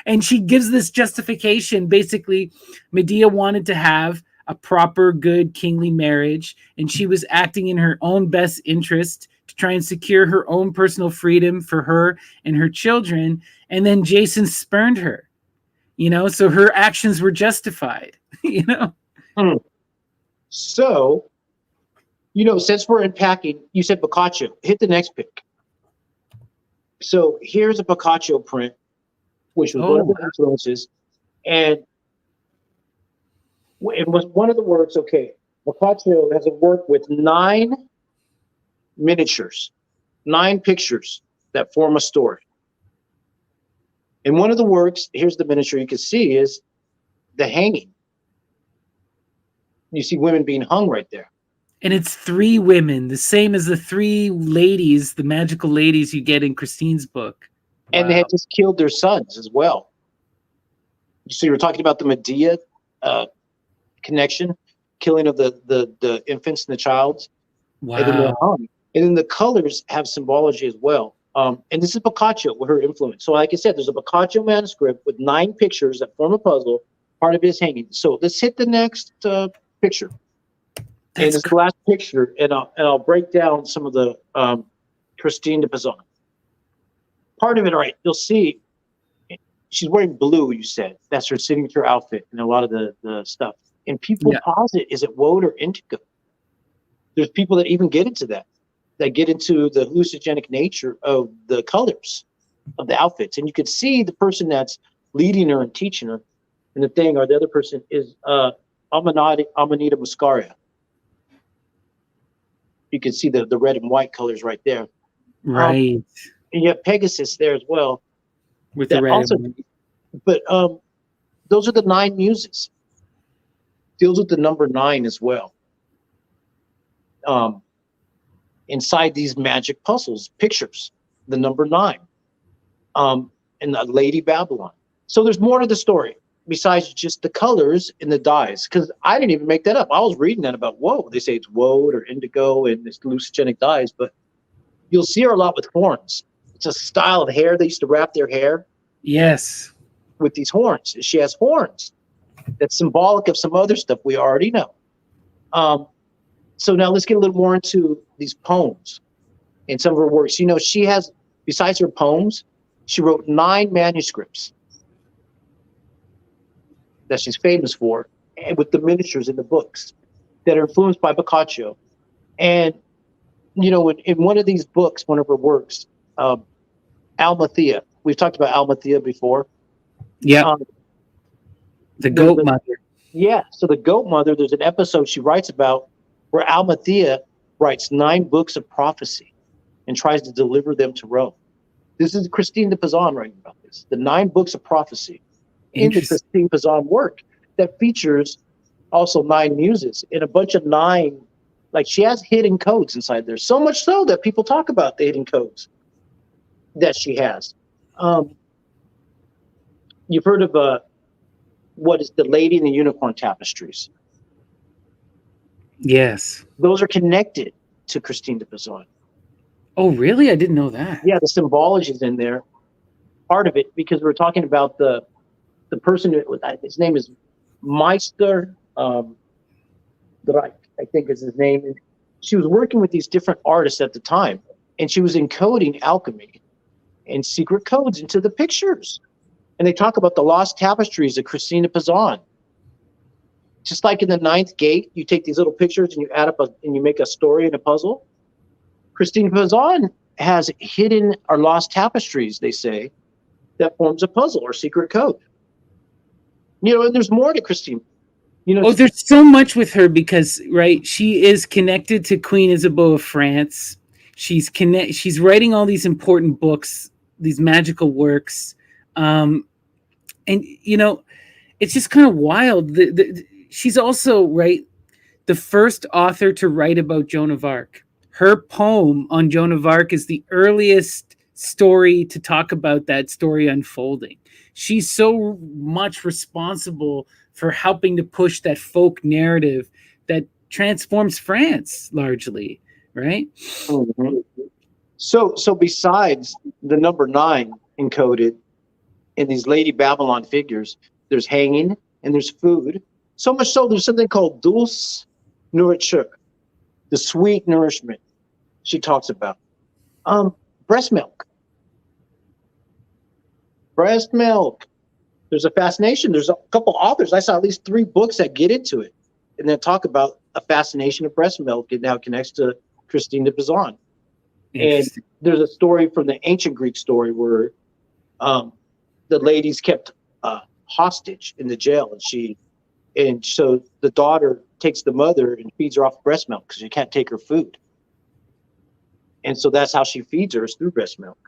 A: and she gives this justification. Basically, Medea wanted to have a proper, good, kingly marriage, and she was acting in her own best interest to try and secure her own personal freedom for her and her children. And then Jason spurned her, so her actions were justified,
B: So, since we're unpacking, you said Boccaccio. Hit the next pick. So here's a Boccaccio print, which was one of the influences. And it was one of the works, Boccaccio has a work with 9 miniatures, 9 pictures that form a story. And one of the works, here's the miniature you can see, is the hanging. You see women being hung right there.
A: And it's 3 women, the same as the 3 ladies, the magical ladies you get in Christine's book.
B: And they had just killed their sons as well. So you were talking about the Medea connection, killing of the infants and the childs.
A: Wow.
B: And then they're hung. And then the colors have symbology as well. And this is Boccaccio with her influence. So like I said, there's a Boccaccio manuscript with 9 pictures that form a puzzle. Part of it is hanging. So let's hit the next picture. And it's the last picture, and I'll break down some of the Christine de Pizan. Part of it, all right, you'll see she's wearing blue, you said. That's her signature outfit and a lot of the stuff. And people posit, is it woad or indigo? There's people that even get into that get into the hallucinogenic nature of the colors of the outfits. And you can see the person that's leading her and teaching her, and the thing, or the other person is Amanita Muscaria. You can see the red and white colors right there.
A: Right.
B: And you have Pegasus there as well.
A: With the red
B: also,
A: and white.
B: But those are the 9 muses. Deals with the number 9 as well. Inside these magic puzzles, pictures, the number 9. And the Lady Babylon. So there's more to the story besides just the colors and the dyes, because I didn't even make that up. I was reading that about woad. They say it's woad or indigo and it's hallucinogenic dyes, but you'll see her a lot with horns. It's a style of hair. They used to wrap their hair.
A: Yes.
B: With these horns. She has horns. That's symbolic of some other stuff we already know. So now let's get a little more into these poems and some of her works. She has, besides her poems, she wrote 9 manuscripts that she's famous for, and with the miniatures in the books that are influenced by Boccaccio. And, in one of these books, one of her works, Almathea, we've talked about Almathea before.
A: Yeah. The goat mother.
B: Yeah. So the goat mother, there's an episode she writes about where Almathea writes 9 books of prophecy and tries to deliver them to Rome. This is Christine de Pizan writing about this. The 9 books of prophecy in the Christine Pizan work that features also 9 muses and a bunch of 9, like she has hidden codes inside there. So much so that people talk about the hidden codes that she has. You've heard of what is the Lady in the Unicorn tapestries?
A: Yes.
B: Those are connected to Christine de Pizan.
A: Oh, really? I didn't know that.
B: Yeah, the symbology is in there. Part of it, because we're talking about the person who, his name is Meister Dreich, I think is his name. And she was working with these different artists at the time, and she was encoding alchemy and secret codes into the pictures. And they talk about the lost tapestries of Christine de Pizan. Just like in the 9th gate, you take these little pictures and you add up and you make a story and a puzzle. Christine Pizan has hidden or lost tapestries, they say, that forms a puzzle or secret code. And there's more to Christine.
A: There's so much with her because, right, she is connected to Queen Isabeau of France. She's writing all these important books, these magical works. And, it's just kind of wild. She's also, right, the first author to write about Joan of Arc. Her poem on Joan of Arc is the earliest story to talk about that story unfolding. She's so much responsible for helping to push that folk narrative that transforms France largely, right?
B: Mm-hmm. So besides the number 9 encoded in these Lady Babylon figures, there's hanging and there's food. So much so, there's something called dulce nourriture, the sweet nourishment she talks about. Breast milk. Breast milk. There's a fascination. There's a couple authors. I saw at least 3 books that get into it and then talk about a fascination of breast milk. It now connects to Christine de Pizan. And there's a story from the ancient Greek story where the ladies kept hostage in the jail, and so the daughter takes the mother and feeds her off breast milk because she can't take her food. And so that's how she feeds her, is through breast milk.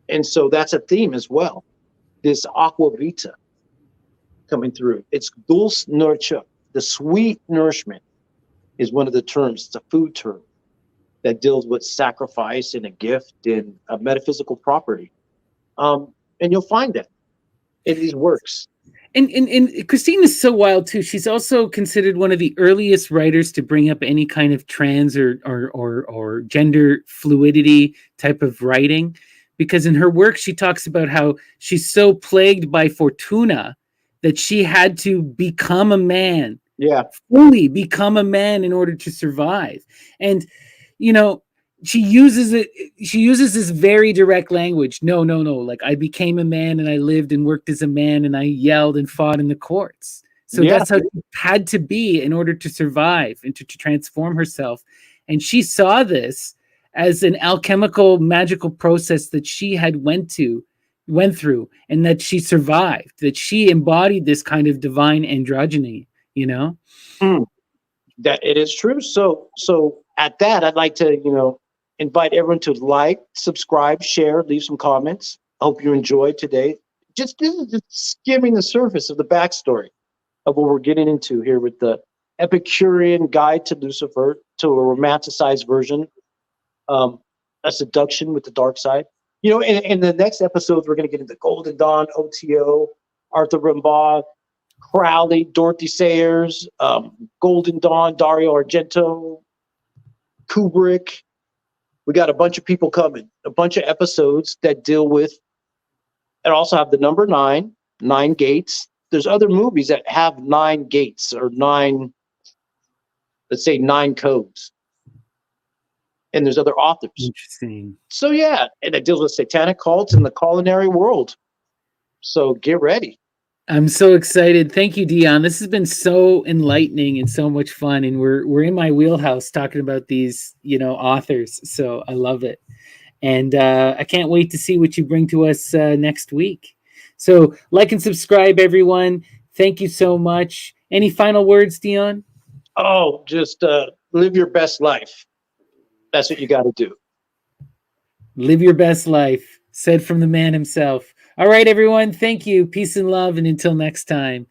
B: And so that's a theme as well. This aqua vita coming through. It's dulce nourriture. The sweet nourishment is one of the terms. It's a food term that deals with sacrifice and a gift and a metaphysical property. And you'll find that in these works.
A: And Christine is so wild too. She's also considered one of the earliest writers to bring up any kind of trans or gender fluidity type of writing, because in her work she talks about how she's so plagued by Fortuna that she had to become a man.
B: Yeah,
A: fully become a man in order to survive. And she uses this very direct language. No. Like, I became a man and I lived and worked as a man and I yelled and fought in the courts. So that's how she had to be in order to survive and to transform herself. And she saw this as an alchemical magical process that she had went through and that she survived, that she embodied this kind of divine androgyny,
B: That it is true. So at that, I'd like to, invite everyone to like, subscribe, share, leave some comments. I hope you enjoyed today. This is just skimming the surface of the backstory of what we're getting into here with the Epicurean guide to Lucifer, to a romanticized version, a seduction with the dark side. In the next episodes, we're going to get into Golden Dawn, OTO, Arthur Rimbaud, Crowley, Dorothy Sayers, Golden Dawn, Dario Argento, Kubrick. We got a bunch of people coming, a bunch of episodes that deal with, and also have the number 9 gates. There's other movies that have 9 gates or 9, let's say 9 codes. And there's other authors.
A: Interesting.
B: So yeah, and it deals with satanic cults in the culinary world. So get ready.
A: I'm so excited. Thank you, Dion. This has been so enlightening and so much fun. And we're in my wheelhouse talking about these, authors. So I love it. And I can't wait to see what you bring to us next week. So like and subscribe, everyone. Thank you so much. Any final words, Dion?
B: Oh, just live your best life. That's what you got to do.
A: Live your best life, said from the man himself. All right, everyone. Thank you. Peace and love. And until next time,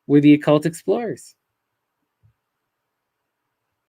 A: we're the Occult Explorers.